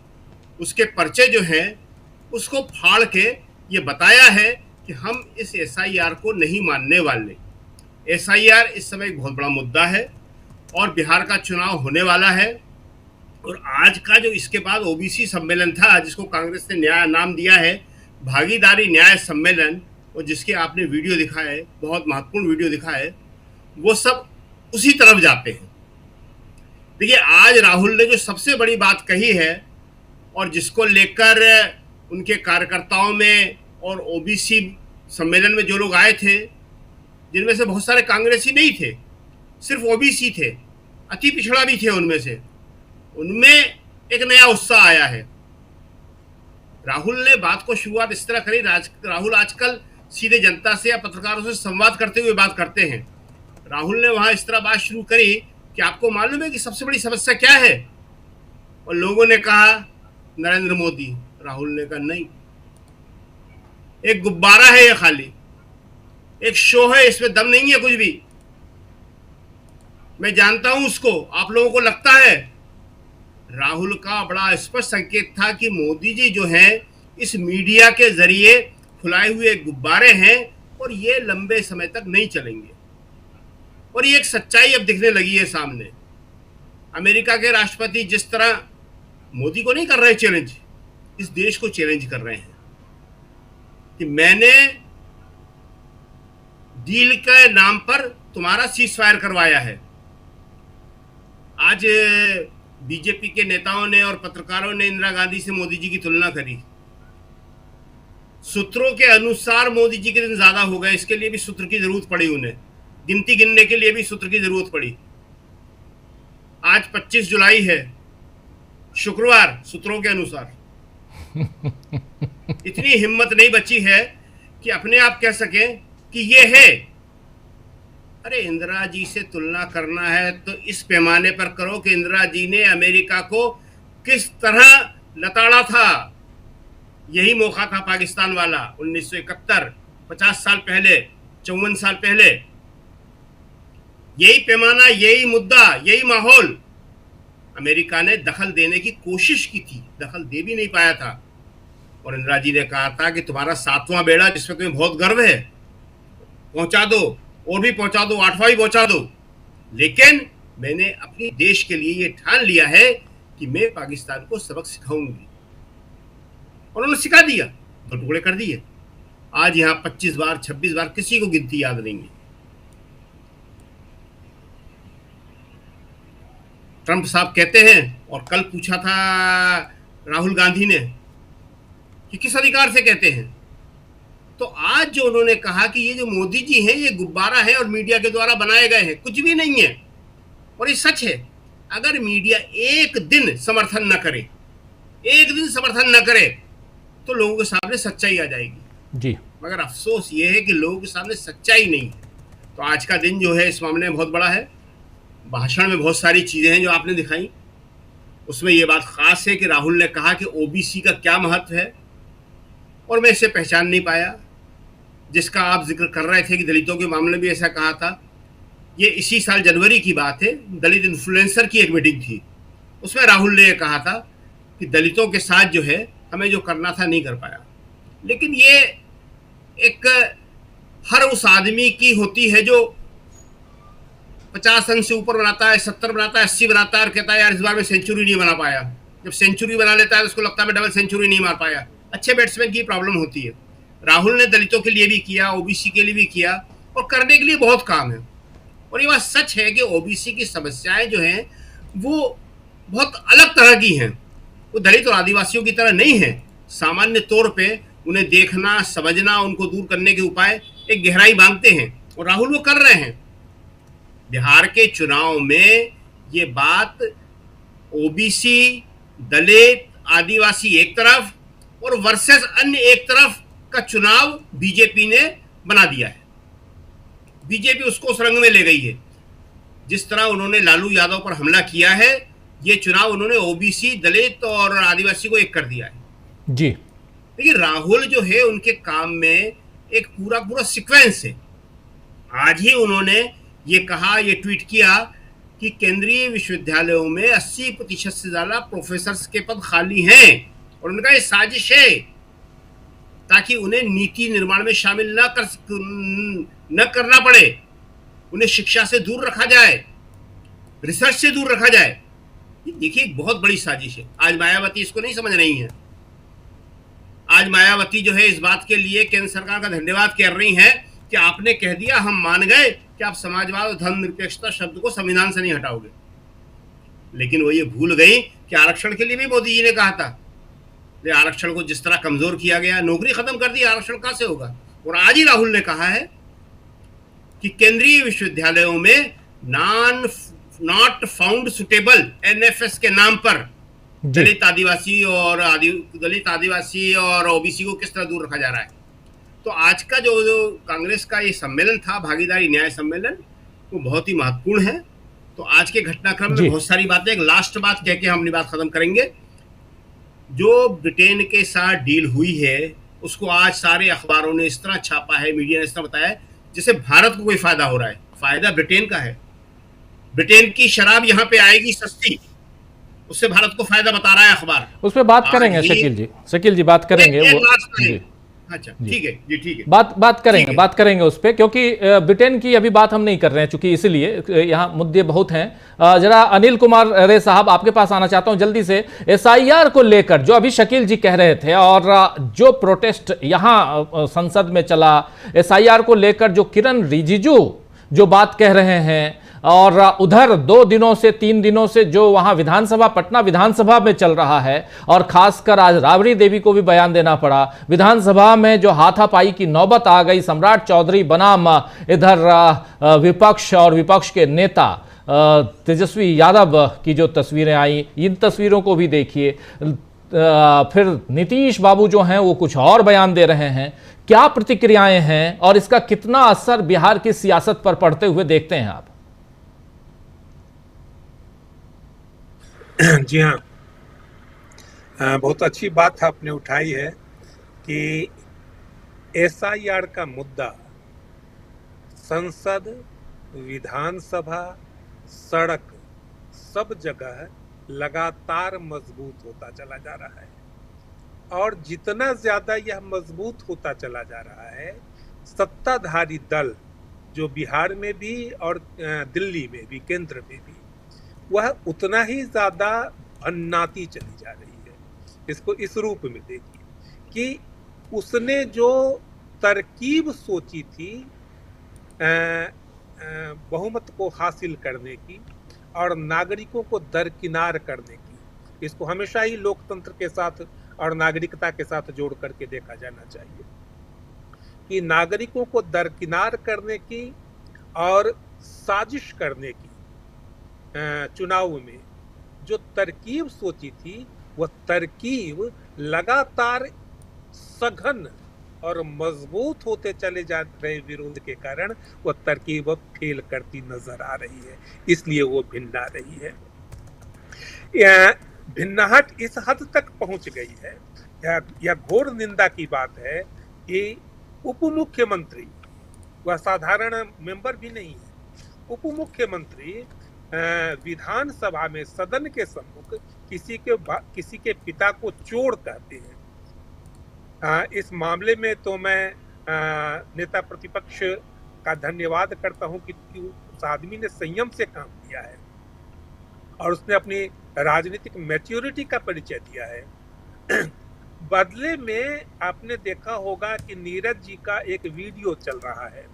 उसके पर्चे जो हैं उसको फाड़ के ये बताया है कि हम इस SIR को नहीं मानने वाले। SIR इस समय एक बहुत बड़ा मुद्दा है, और बिहार का चुनाव होने वाला है। और आज का जो इसके बाद OBC सम्मेलन था, जिसको कांग्रेस ने नया नाम दिया है भागीदारी न्याय सम्मेलन, और जिसके आपने वीडियो दिखा है, बहुत महत्वपूर्ण वीडियो दिखा है, वो सब उसी तरफ जाते हैं। देखिए, आज राहुल ने जो सबसे बड़ी बात कही है, और जिसको लेकर उनके कार्यकर्ताओं में और OBC सम्मेलन में जो लोग आए थे, जिनमें से बहुत सारे कांग्रेसी नहीं थे, सिर्फ OBC थे, अति पिछड़ा भी थे उनमें से, उनमें एक नया उत्साह आया है। राहुल ने बात को शुरुआत इस तरह करी। राहुल आजकल सीधे जनता से या पत्रकारों से संवाद करते हुए बात करते हैं। राहुल ने वहां इस तरह बात शुरू करी कि आपको मालूम है कि सबसे बड़ी समस्या क्या है, और लोगों ने कहा नरेंद्र मोदी। राहुल ने कहा नहीं, एक गुब्बारा है ये, खाली एक शो है, इसमें दम नहीं है कुछ भी। मैं जानता हूं उसको, आप लोगों को लगता है। राहुल का बड़ा स्पष्ट संकेत था कि मोदी जी जो हैं इस मीडिया के जरिए फुलाए हुए गुब्बारे हैं और ये लंबे समय तक नहीं चलेंगे। और ये एक सच्चाई अब दिखने लगी है सामने। अमेरिका के राष्ट्रपति जिस तरह मोदी को नहीं कर रहे चैलेंज, इस देश को चैलेंज कर रहे हैं कि मैंने डील के नाम पर तुम्हारा सीज फायर करवाया है। आज बीजेपी के नेताओं ने और पत्रकारों ने इंदिरा गांधी से मोदी जी की तुलना करी। सूत्रों के अनुसार मोदी जी के दिन ज्यादा हो गए, इसके लिए भी सूत्र की जरूरत पड़ी उन्हें, गिनती गिनने के लिए भी सूत्र की जरूरत पड़ी। आज 25 जुलाई है, शुक्रवार, सूत्रों के अनुसार। इतनी हिम्मत नहीं बची है कि अपने आप कह सकें कि ये है। अरे इंदिरा जी से तुलना करना है तो इस पैमाने पर करो कि इंदिरा जी ने अमेरिका को किस तरह लताड़ा था। यही मौका था पाकिस्तान वाला 1971, 50 साल पहले, 54 साल पहले। यही पैमाना, यही मुद्दा, यही माहौल अमेरिका ने दखल देने की कोशिश की थी, दखल दे भी नहीं पाया था। और इंदिरा जी ने कहा था कि तुम्हारा 7वां बेड़ा जिसमें तुम्हें बहुत गर्व है पहुंचा दो, और भी पहुंचा दो, 8वां भी पहुंचा दो। लेकिन मैंने अपने देश के लिए ये ठान लिया है कि मैं पाकिस्तान को सबक सिखाऊंगी। और उन्होंने सिखा दिया, 2 टुकड़े कर दिए। आज यहां 25 बार 26 बार, किसी को गिनती याद नहीं है। ट्रंप साहब कहते हैं, और कल पूछा था राहुल गांधी ने कि किस अधिकार से कहते हैं, तो आज जो उन्होंने कहा कि ये जो मोदी जी हैं ये गुब्बारा है और मीडिया के द्वारा बनाए गए हैं, कुछ भी नहीं है। और ये सच है। अगर मीडिया एक दिन समर्थन न करे, एक दिन समर्थन न करे, तो लोगों के सामने सच्चाई आ जाएगी जी। मगर अफसोस ये है कि लोगों के सामने सच्चाई नहीं है। तो आज का दिन जो है इस मामले में बहुत बड़ा है। भाषण में बहुत सारी चीजें हैं जो आपने दिखाई, उसमें ये बात खास है कि राहुल ने कहा कि ओबीसी का क्या महत्व है, और मैं इसे पहचान नहीं पाया जिसका आप जिक्र कर रहे थे कि दलितों के मामले में भी ऐसा कहा था। ये इसी साल जनवरी की बात है, दलित इन्फ्लुएंसर की एक मीटिंग थी, उसमें राहुल ने कहा था कि दलितों के साथ जो है हमें जो करना था नहीं कर पाया। लेकिन ये एक हर उस आदमी की होती है जो 50 रन से ऊपर बनाता है, 70 बनाता है, 80 बनाता है और कहता है यार इस बार मैं सेंचुरी नहीं बना पाया। जब सेंचुरी बना लेता है तो उसको लगता है मैं डबल सेंचुरी नहीं मार पाया। अच्छे बैट्समैन की प्रॉब्लम होती है। राहुल ने दलितों के लिए भी किया, ओबीसी के लिए भी किया, और करने के लिए बहुत काम है। और ये बात सच है कि ओबीसी की समस्याएं जो हैं वो बहुत अलग तरह की हैं, वो दलित और आदिवासियों की तरह नहीं है। सामान्य तौर पे उन्हें देखना, समझना, उनको दूर करने के उपाय एक गहराई मांगते हैं, और राहुल वो कर रहे हैं। बिहार के चुनाव में ये बात ओबीसी, दलित, आदिवासी एक तरफ और वर्सेस अन्य एक तरफ का चुनाव बीजेपी ने बना दिया है। बीजेपी उसको उस रंग में ले गई है। जिस तरह उन्होंने लालू यादव पर हमला किया है, ये चुनाव उन्होंने ओबीसी, दलित और आदिवासी को एक कर दिया है जी। देखिए राहुल जो है उनके काम में एक पूरा सीक्वेंस है। आज ही उन्होंने ये कहा, ये ट्वीट किया कि केंद्रीय विश्वविद्यालयों में 80% से ज्यादा प्रोफेसर्स के पद खाली हैं, और उनका ये साजिश है ताकि उन्हें नीति निर्माण में शामिल न करना पड़े, उन्हें शिक्षा से दूर रखा जाए, रिसर्च से दूर रखा जाए। देखिए एक बहुत बड़ी साजिश है। आज मायावती इसको नहीं समझ रही है। आज मायावती जो है इस बात के लिए केंद्र सरकार का धन्यवाद कर रही है कि आपने कह दिया, हम मान गए कि आप समाजवाद और धर्मनिरपेक्षता शब्द को संविधान से नहीं हटाओगे। लेकिन वो ये भूल गई कि आरक्षण के लिए भी मोदी जी ने कहा था, आरक्षण को जिस तरह कमजोर किया गया, नौकरी खत्म कर दी, आरक्षण कहां से होगा। और आज ही राहुल ने कहा है कि केंद्रीय विश्वविद्यालयों में नॉट फाउंड सुटेबल एनएफएस के नाम पर दलित आदिवासी और ओबीसी को किस तरह दूर रखा जा रहा है। तो आज का जो कांग्रेस का ये सम्मेलन था, भागीदारी न्याय सम्मेलन, वो बहुत ही महत्वपूर्ण है। तो आज के घटनाक्रम में बहुत सारी बातें, एक लास्ट बात कह के हम अपनी बात खत्म करेंगे। जो ब्रिटेन के साथ डील हुई है उसको आज सारे अखबारों ने इस तरह छापा है, मीडिया ने इस तरह बताया है जिससे भारत को कोई फायदा हो रहा है। फायदा ब्रिटेन का है। ब्रिटेन की शराब यहाँ पे आएगी सस्ती, उससे भारत को फायदा बता रहा है अखबार। उस पर बात करेंगे शकील जी बात करेंगे वो। अच्छा ठीक है जी, ठीक है, बात करेंगे उस पर, क्योंकि ब्रिटेन की अभी बात हम नहीं कर रहे हैं, चूंकि इसलिए यहाँ मुद्दे बहुत हैं। जरा अनिल कुमार रे साहब आपके पास आना चाहता हूं जल्दी से। एसआईआर को लेकर जो अभी शकील जी कह रहे थे और जो प्रोटेस्ट यहाँ संसद में चला, एसआईआर को लेकर जो किरण रिजिजू जो बात कह रहे हैं, और उधर 2 दिनों से 3 दिनों से जो वहां विधानसभा, पटना विधानसभा में चल रहा है, और खासकर आज राबड़ी देवी को भी बयान देना पड़ा। विधानसभा में जो हाथापाई की नौबत आ गई, सम्राट चौधरी बनाम इधर विपक्ष और विपक्ष के नेता तेजस्वी यादव की जो तस्वीरें आई, इन तस्वीरों को भी देखिए। फिर नीतीश बाबू जो हैं वो कुछ और बयान दे रहे हैं। क्या प्रतिक्रियाएं हैं और इसका कितना असर बिहार की सियासत पर पड़ते हुए देखते हैं आप? जी हाँ, बहुत अच्छी बात आपने उठाई है कि एसआईआर का मुद्दा संसद, विधानसभा, सड़क, सब जगह लगातार मजबूत होता चला जा रहा है। और जितना ज्यादा यह मजबूत होता चला जा रहा है, सत्ताधारी दल जो बिहार में भी और दिल्ली में भी, केंद्र में भी, वह उतना ही ज्यादा अन्नाती चली जा रही है। इसको इस रूप में देखिए कि उसने जो तरकीब सोची थी बहुमत को हासिल करने की और नागरिकों को दरकिनार करने की, इसको हमेशा ही लोकतंत्र के साथ और नागरिकता के साथ जोड़ करके देखा जाना चाहिए कि नागरिकों को दरकिनार करने की और साजिश करने की चुनाव में जो तरकीब सोची थी, वह तरकीब लगातार सघन और मजबूत होते चले जा रहे विरोध के कारण वह तरकीब अब फेल करती नजर आ रही है। इसलिए वो भिन्ना रही है। भिन्नाहट इस हद तक पहुंच गई है, यह घोर निंदा की बात है कि उप मुख्यमंत्री, वह साधारण मेंबर भी नहीं है, उप मुख्यमंत्री विधानसभा में सदन के सम्मुख किसी के पिता को चोर कहते हैं। इस मामले में तो मैं नेता प्रतिपक्ष का धन्यवाद करता हूं कि उस आदमी ने संयम से काम किया है और उसने अपनी राजनीतिक मैच्योरिटी का परिचय दिया है। बदले में आपने देखा होगा कि नीरज जी का एक वीडियो चल रहा है।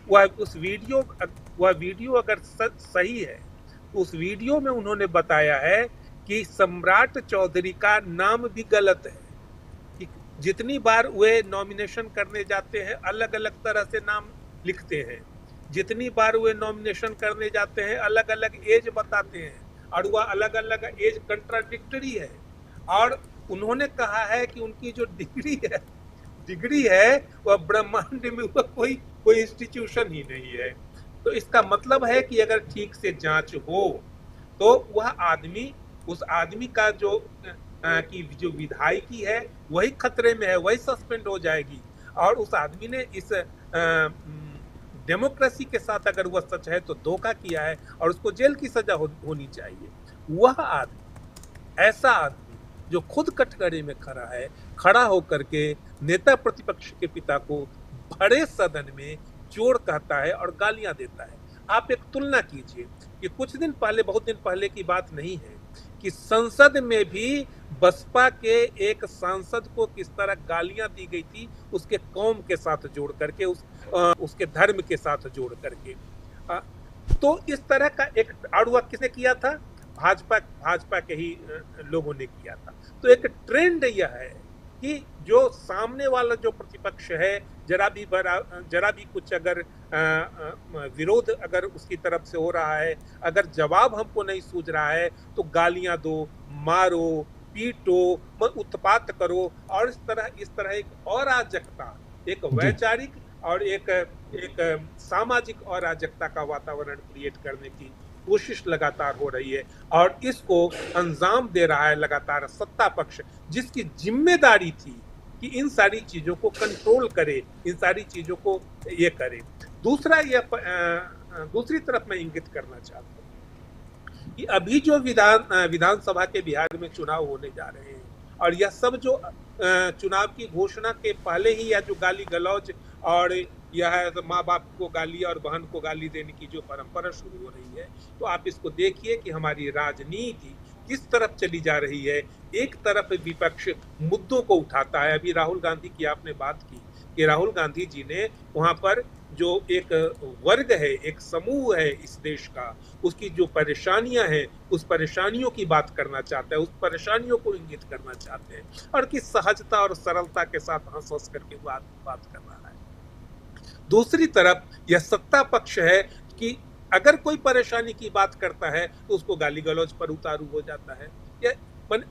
वह वीडियो अगर सही है, उस वीडियो में उन्होंने बताया है कि सम्राट चौधरी का नाम भी गलत है। कि जितनी बार वे नॉमिनेशन करने जाते हैं अलग अलग तरह से नाम लिखते हैं, जितनी बार वे नॉमिनेशन करने जाते हैं अलग अलग एज बताते हैं और वह अलग अलग एज कंट्राडिक्टरी है। और उन्होंने कहा है कि उनकी जो डिग्री है वह ब्रह्मांड में वह कोई इंस्टीट्यूशन ही नहीं है। तो इसका मतलब है कि अगर ठीक से जांच हो तो वह आदमी, उस आदमी का जो विधायकी है वही खतरे में है, वही सस्पेंड हो जाएगी। और उस आदमी ने इस डेमोक्रेसी के साथ अगर वह सच है तो धोखा किया है और उसको जेल की सजा होनी चाहिए। वह आदमी, ऐसा आदमी जो खुद कटघरे में खड़ा होकर के नेता प्रतिपक्ष के पिता को बड़े सदन में चोर कहता है और गालियां देता है। आप एक तुलना कीजिए कि कुछ दिन पहले, बहुत दिन पहले की बात नहीं है, कि संसद में भी बसपा के एक सांसद को किस तरह गालियां दी गई थी, उसके कौम के साथ जोड़ करके, उसके धर्म के साथ जोड़ करके। तो इस तरह का एक, और वह किसने किया था? भाजपा के ही लोगों ने किया था। तो एक ट्रेंड यह है कि जो सामने वाला जो प्रतिपक्ष है, जरा भी कुछ अगर विरोध अगर उसकी तरफ से हो रहा है, अगर जवाब हमको नहीं सूझ रहा है तो गालियां दो, मारो, पीटो, उत्पात करो, और इस तरह एक अराजकता, एक वैचारिक और एक सामाजिक अराजकता का वातावरण क्रिएट करने की कोशिश लगातार हो रही है। और इसको अंजाम दे रहा है लगातार सत्ता पक्ष, जिसकी जिम्मेदारी थी कि इन सारी चीजों को कंट्रोल करे, इन सारी चीजों को ये करे। दूसरी तरफ मैं इंगित करना चाहता हूँ कि अभी जो विधानसभा के बिहार में चुनाव होने जा रहे हैं, और यह सब जो चुनाव की घोषणा के पहले ही यह जो गाली गलौज और यह माँ बाप को गाली और बहन को गाली देने की जो परंपरा शुरू हो रही है, तो आप इसको देखिए कि हमारी राजनीति किस तरफ चली जा रही है। एक तरफ विपक्ष मुद्दों को उठाता है। अभी राहुल गांधी की आपने बात की कि राहुल गांधी जी ने वहां पर जो एक वर्ग है, एक समूह है इस देश का, उसकी जो परेशानियां हैं, उस परेशानियों की बात करना चाहते हैं, उस परेशानियों को इंगित करना चाहते हैं, और किस सहजता और सरलता के साथ हंस हंस करके बात कर रहा है। दूसरी तरफ यह सत्ता पक्ष है कि अगर कोई परेशानी की बात करता है तो उसको गाली गलौज पर उतारू हो जाता है। यह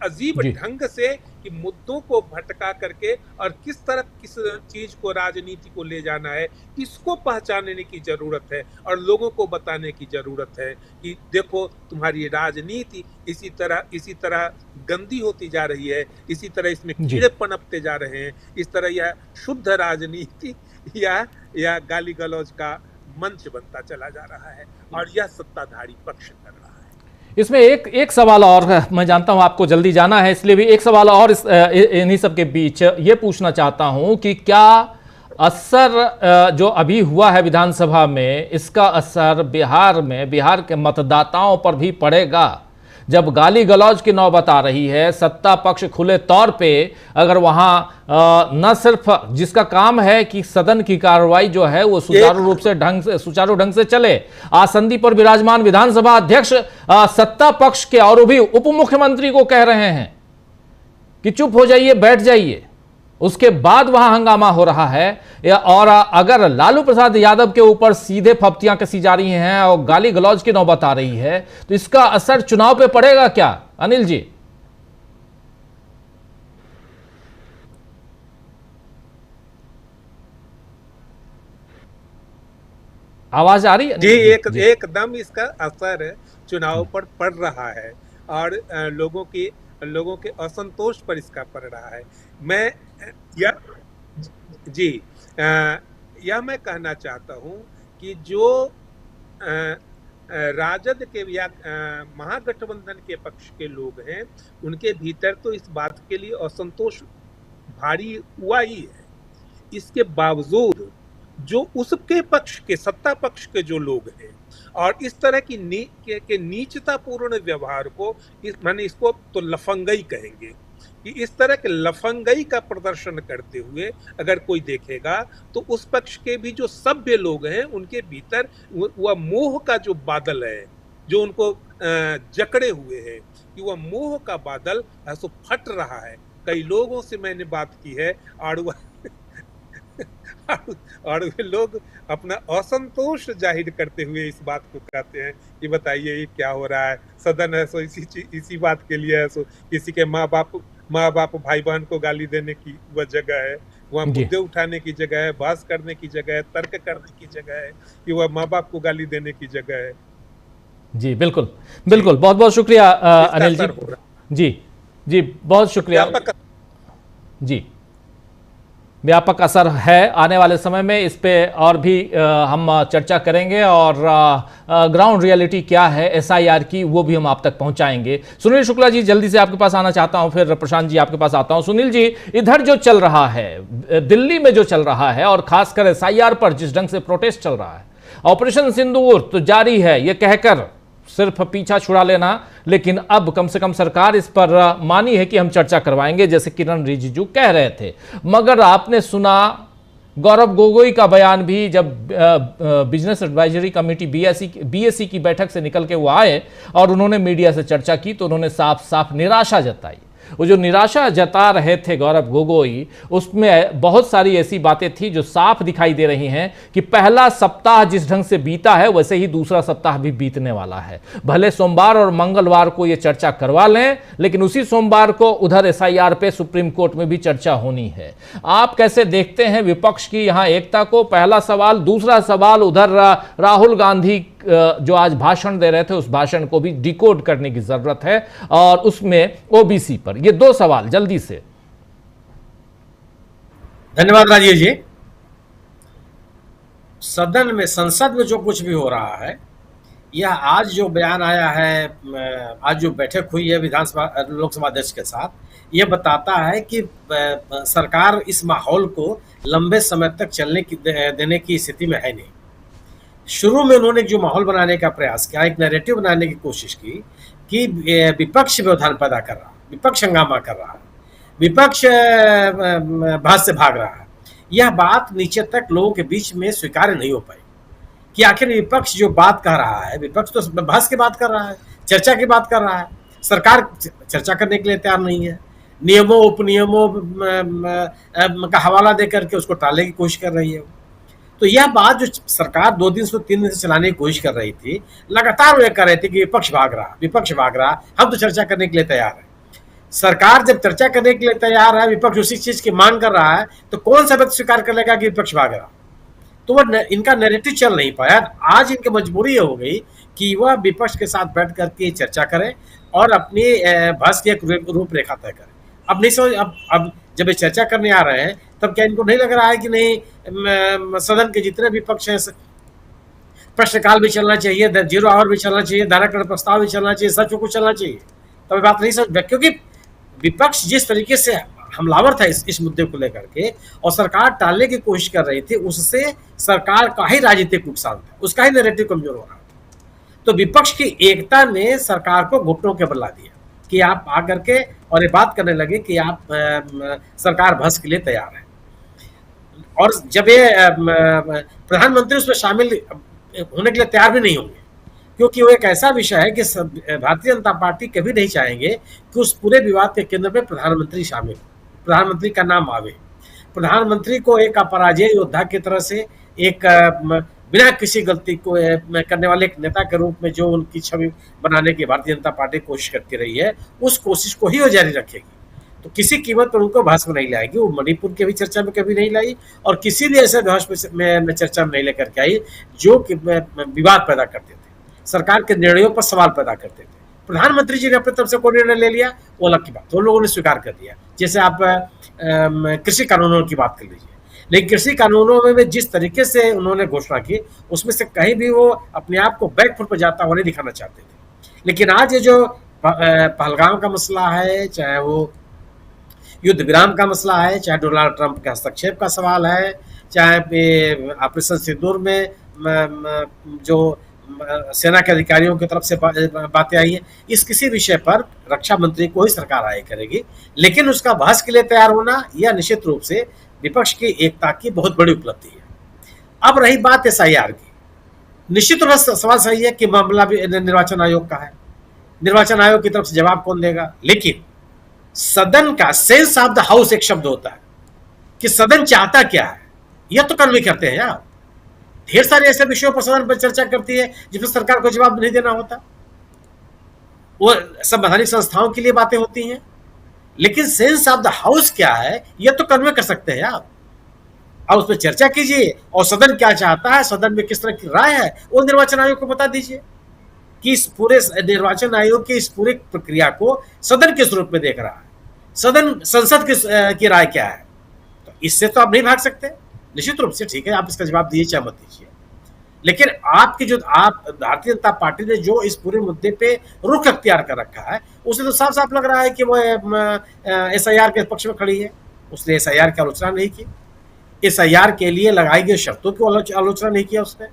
अजीब ढंग से कि मुद्दों को भटका करके और किस चीज को राजनीति को ले जाना है, इसको पहचानने की जरूरत है और लोगों को बताने की जरूरत है कि देखो तुम्हारी राजनीति इसी तरह गंदी होती जा रही है, इसी तरह इसमें कीड़े पनपते जा रहे हैं। इस तरह यह शुद्ध राजनीति या गाली गलौज का मंच बनता चला जा रहा है, और यह सत्ताधारी पक्ष कर रहा है। इसमें एक सवाल और, मैं जानता हूं आपको जल्दी जाना है, इसलिए भी एक सवाल और इन्हीं सब के बीच ये पूछना चाहता हूं कि क्या असर जो अभी हुआ है विधानसभा में, इसका असर बिहार के मतदाताओं पर भी पड़ेगा? जब गाली गलौज की नौबत आ रही है, सत्ता पक्ष खुले तौर पे अगर वहां न सिर्फ जिसका काम है कि सदन की कार्रवाई जो है वो सुचारू ढंग से चले, आसंदी पर विराजमान विधानसभा अध्यक्ष सत्ता पक्ष के और भी उप मुख्यमंत्री को कह रहे हैं कि चुप हो जाइए, बैठ जाइए, उसके बाद वहां हंगामा हो रहा है। और अगर लालू प्रसाद यादव के ऊपर सीधे फप्तियां कसी जा रही हैं और गाली गलौज की नौबत आ रही है, तो इसका असर चुनाव पे पड़ेगा क्या, अनिल जी? आवाज आ रही है? जी, एकदम इसका असर चुनाव पर पड़ रहा है और लोगों के असंतोष पर इसका पड़ रहा है। यह मैं कहना चाहता हूं कि जो राजद के या महागठबंधन के पक्ष के लोग हैं, उनके भीतर तो इस बात के लिए असंतोष भारी हुआ ही है। इसके बावजूद जो उसके पक्ष के, सत्ता पक्ष के जो लोग हैं और इस तरह की नीचतापूर्ण व्यवहार को, इसको तो लफंगई कहेंगे, कि इस तरह के लफंगई का प्रदर्शन करते हुए अगर कोई देखेगा तो उस पक्ष के भी जो सभ्य लोग हैं उनके भीतर वह मोह का जो बादल है, जो उनको जकड़े हुए है, कि वह मोह का बादल ऐसा फट रहा है। कई लोगों से मैंने बात की है और वे लोग अपना असंतोष जाहिर करते हुए इस बात को कहते हैं कि बताइए ये क्या हो रहा है, सदन है सो इसी बात के लिए है, सो किसी के माँ बाप भाई बहन को गाली देने की वह जगह है, वहाँ मुद्दे उठाने की जगह है, बहस करने की जगह है, तर्क करने की जगह है, कि वह माँ बाप को गाली देने की जगह है। जी बिल्कुल, बहुत बहुत शुक्रिया अनिल जी। जी बहुत शुक्रिया जी। व्यापक असर है, आने वाले समय में इस पे और भी हम चर्चा करेंगे और ग्राउंड रियलिटी क्या है SIR की, वो भी हम आप तक पहुंचाएंगे। सुनील शुक्ला जी, जल्दी से आपके पास आना चाहता हूं, फिर प्रशांत जी आपके पास आता हूं। सुनील जी, इधर जो चल रहा है, दिल्ली में जो चल रहा है और खासकर SIR पर जिस ढंग से प्रोटेस्ट चल रहा है, ऑपरेशन सिंदूर तो जारी है, ये कहकर सिर्फ पीछा छुड़ा लेना, लेकिन अब कम से कम सरकार इस पर मानी है कि हम चर्चा करवाएंगे, जैसे किरण रिजिजू कह रहे थे। मगर आपने सुना गौरव गोगोई का बयान भी, जब बिजनेस एडवाइजरी कमेटी BSE की बैठक से निकल के वो आए और उन्होंने मीडिया से चर्चा की, तो उन्होंने साफ साफ निराशा जताई। वो जो निराशा जता रहे थे गौरव गोगोई, उसमें बहुत सारी ऐसी बातें थी जो साफ दिखाई दे रही हैं कि पहला सप्ताह जिस ढंग से बीता है वैसे ही दूसरा सप्ताह भी बीतने वाला है। भले सोमवार और मंगलवार को ये चर्चा करवा लें, लेकिन उसी सोमवार को उधर एसआईआर पे सुप्रीम कोर्ट में भी चर्चा होनी है। आप कैसे देखते हैं विपक्ष की यहां एकता को? पहला सवाल। दूसरा सवाल, उधर राहुल गांधी जो आज भाषण दे रहे थे, उस भाषण को भी डिकोड करने की जरूरत है, और उसमें ओबीसी पर। ये दो सवाल जल्दी से। धन्यवाद राजीव जी। सदन में, संसद में जो कुछ भी हो रहा है, यह आज जो बयान आया है, आज जो बैठक हुई है विधानसभा लोकसभा अध्यक्ष के साथ, यह बताता है कि सरकार इस माहौल को लंबे समय तक चलने देने की स्थिति में है नहीं। शुरू में उन्होंने जो माहौल बनाने का प्रयास किया, एक नैरेटिव बनाने की कोशिश की कि विपक्ष व्यवधान पैदा कर रहा है, विपक्ष हंगामा कर रहा है, विपक्ष बहस से भाग रहा है। यह बात नीचे तक लोगों के बीच में स्वीकार्य नहीं हो पाई कि आखिर विपक्ष जो बात कह रहा है, विपक्ष तो बहस की बात कर रहा है, चर्चा की बात कर रहा है, सरकार चर्चा करने के लिए तैयार नहीं है, नियमों उपनियमों का हवाला देकर के उसको टालने की कोशिश कर रही है। तो यह बात जो सरकार 2 दिन से 3 दिन से चलाने की कोशिश कर रही थी, लगातार वे कर रहे थे कि विपक्ष भाग रहा, हम तो चर्चा करने के लिए तैयार है। सरकार जब चर्चा करने के लिए तैयार है, विपक्ष उसी चीज की मांग कर रहा है, तो कौन सा व्यक्ति स्वीकार कर लेगा कि विपक्ष भाग रहा? तो वह इनका नैरेटिव चल नहीं पाया। आज इनकी मजबूरी हो गई कि वह विपक्ष के साथ बैठ करके चर्चा करें और अपनी बहस की एक रूपरेखा तय करें। अब नहीं समझ, अब जब ये चर्चा करने आ रहे हैं, तब क्या इनको नहीं लग रहा है कि नहीं, सदन के जितने भी पक्ष हैं, प्रश्नकाल भी चलना चाहिए, 0 आवर भी चलना चाहिए, धाराकरण प्रस्ताव भी चलना चाहिए, सब कुछ चलना चाहिए। तब बात नहीं समझ, क्योंकि विपक्ष जिस तरीके से हमलावर था इस मुद्दे को लेकर के, और सरकार टालने की कोशिश कर रही थी, उससे सरकार का ही राजनीतिक नुकसान था, उसका ही नैरेटिव कमजोर हो रहा था। तो विपक्ष की एकता ने सरकार को घुटनों के बल ला दिया कि आप आकर के और ये बात करने लगे कि आप सरकार बहस के लिए तैयार है। और जब ये प्रधानमंत्री उसमें शामिल होने के लिए तैयार भी नहीं होंगे, क्योंकि वो एक ऐसा विषय है कि भारतीय जनता पार्टी कभी नहीं चाहेंगे कि उस पूरे विवाद के केंद्र में प्रधानमंत्री शामिल, प्रधानमंत्री का नाम आवे। प्रधानमंत्री को एक अपराजय योद्धा की तरह से, एक बिना किसी गलती को करने वाले एक नेता के रूप में जो उनकी छवि बनाने की भारतीय जनता पार्टी कोशिश करती रही है, उस कोशिश को ही वो जारी रखेगी। तो किसी कीमत पर उनको बहस में नहीं लाएगी। वो मणिपुर के भी चर्चा में कभी नहीं लाई, और किसी भी ऐसे बहस में चर्चा में नहीं लेकर के आई जो विवाद पैदा करते थे, सरकार के निर्णयों पर सवाल पैदा करते थे। प्रधानमंत्री जी ने अपनी तरफ से कोई निर्णय ले लिया, वो अलग की बात, तो लोगों ने स्वीकार कर दिया। जैसे आप कृषि कानूनों की बात कर लीजिए, लेकिन कृषि कानूनों में जिस तरीके से उन्होंने घोषणा की, उसमें से कहीं भी वो अपने आप को बैकफुट पर जाता हुआ नहीं दिखाना चाहते थे। लेकिन आज ये जो पहलगाम का मसला है, चाहे वो युद्ध विराम का मसला है, चाहे डोनाल्ड ट्रंप के हस्तक्षेप का सवाल है, चाहे ऑपरेशन सिंदूर में जो सेना के अधिकारियों की तरफ से बातें आई हैं, इस किसी विषय पर रक्षा मंत्री को ही सरकार आगे करेगी। लेकिन उसका बहस के लिए तैयार होना यह निश्चित रूप से विपक्ष की एकता की बहुत बड़ी उपलब्धि है। अब रही बात एसआईआर की, निश्चित रूप से सवाल सही है कि मामला भी निर्वाचन आयोग का है, निर्वाचन आयोग की तरफ से जवाब कौन देगा। लेकिन सदन का सेंस ऑफ द हाउस एक शब्द होता है कि सदन चाहता क्या है, यह तो कन्वे करते हैं यार। ढेर सारे ऐसे विषयों पर सदन पर चर्चा करती है जिसमें सरकार को जवाब नहीं देना होता, वो संवैधानिक संस्थाओं के लिए बातें होती हैं। लेकिन सेंस ऑफ द हाउस क्या है, यह तो कन्वे कर सकते हैं आप। अब उस पर चर्चा कीजिए, और सदन क्या चाहता है, सदन में किस तरह की राय है, वो निर्वाचन आयोग को बता दीजिए कि इस पूरे निर्वाचन आयोग की इस पूरी प्रक्रिया को सदन किस रूप में देख रहा है, सदन संसद की राय क्या है। तो इससे तो आप नहीं भाग सकते। निश्चित रूप से ठीक है, आप इसका जवाब दीजिए चाहे मत दीजिए, लेकिन आपकी जो भारतीय जनता पार्टी ने जो इस पूरे मुद्दे पे रुख अख्तियार कर रखा है, उसे तो साफ साफ लग रहा है कि वो एसआईआर के पक्ष में खड़ी है। उसने एसआईआर की आलोचना नहीं की, एसआईआर के लिए लगाई गई शर्तों की आलोचना नहीं किया, उसने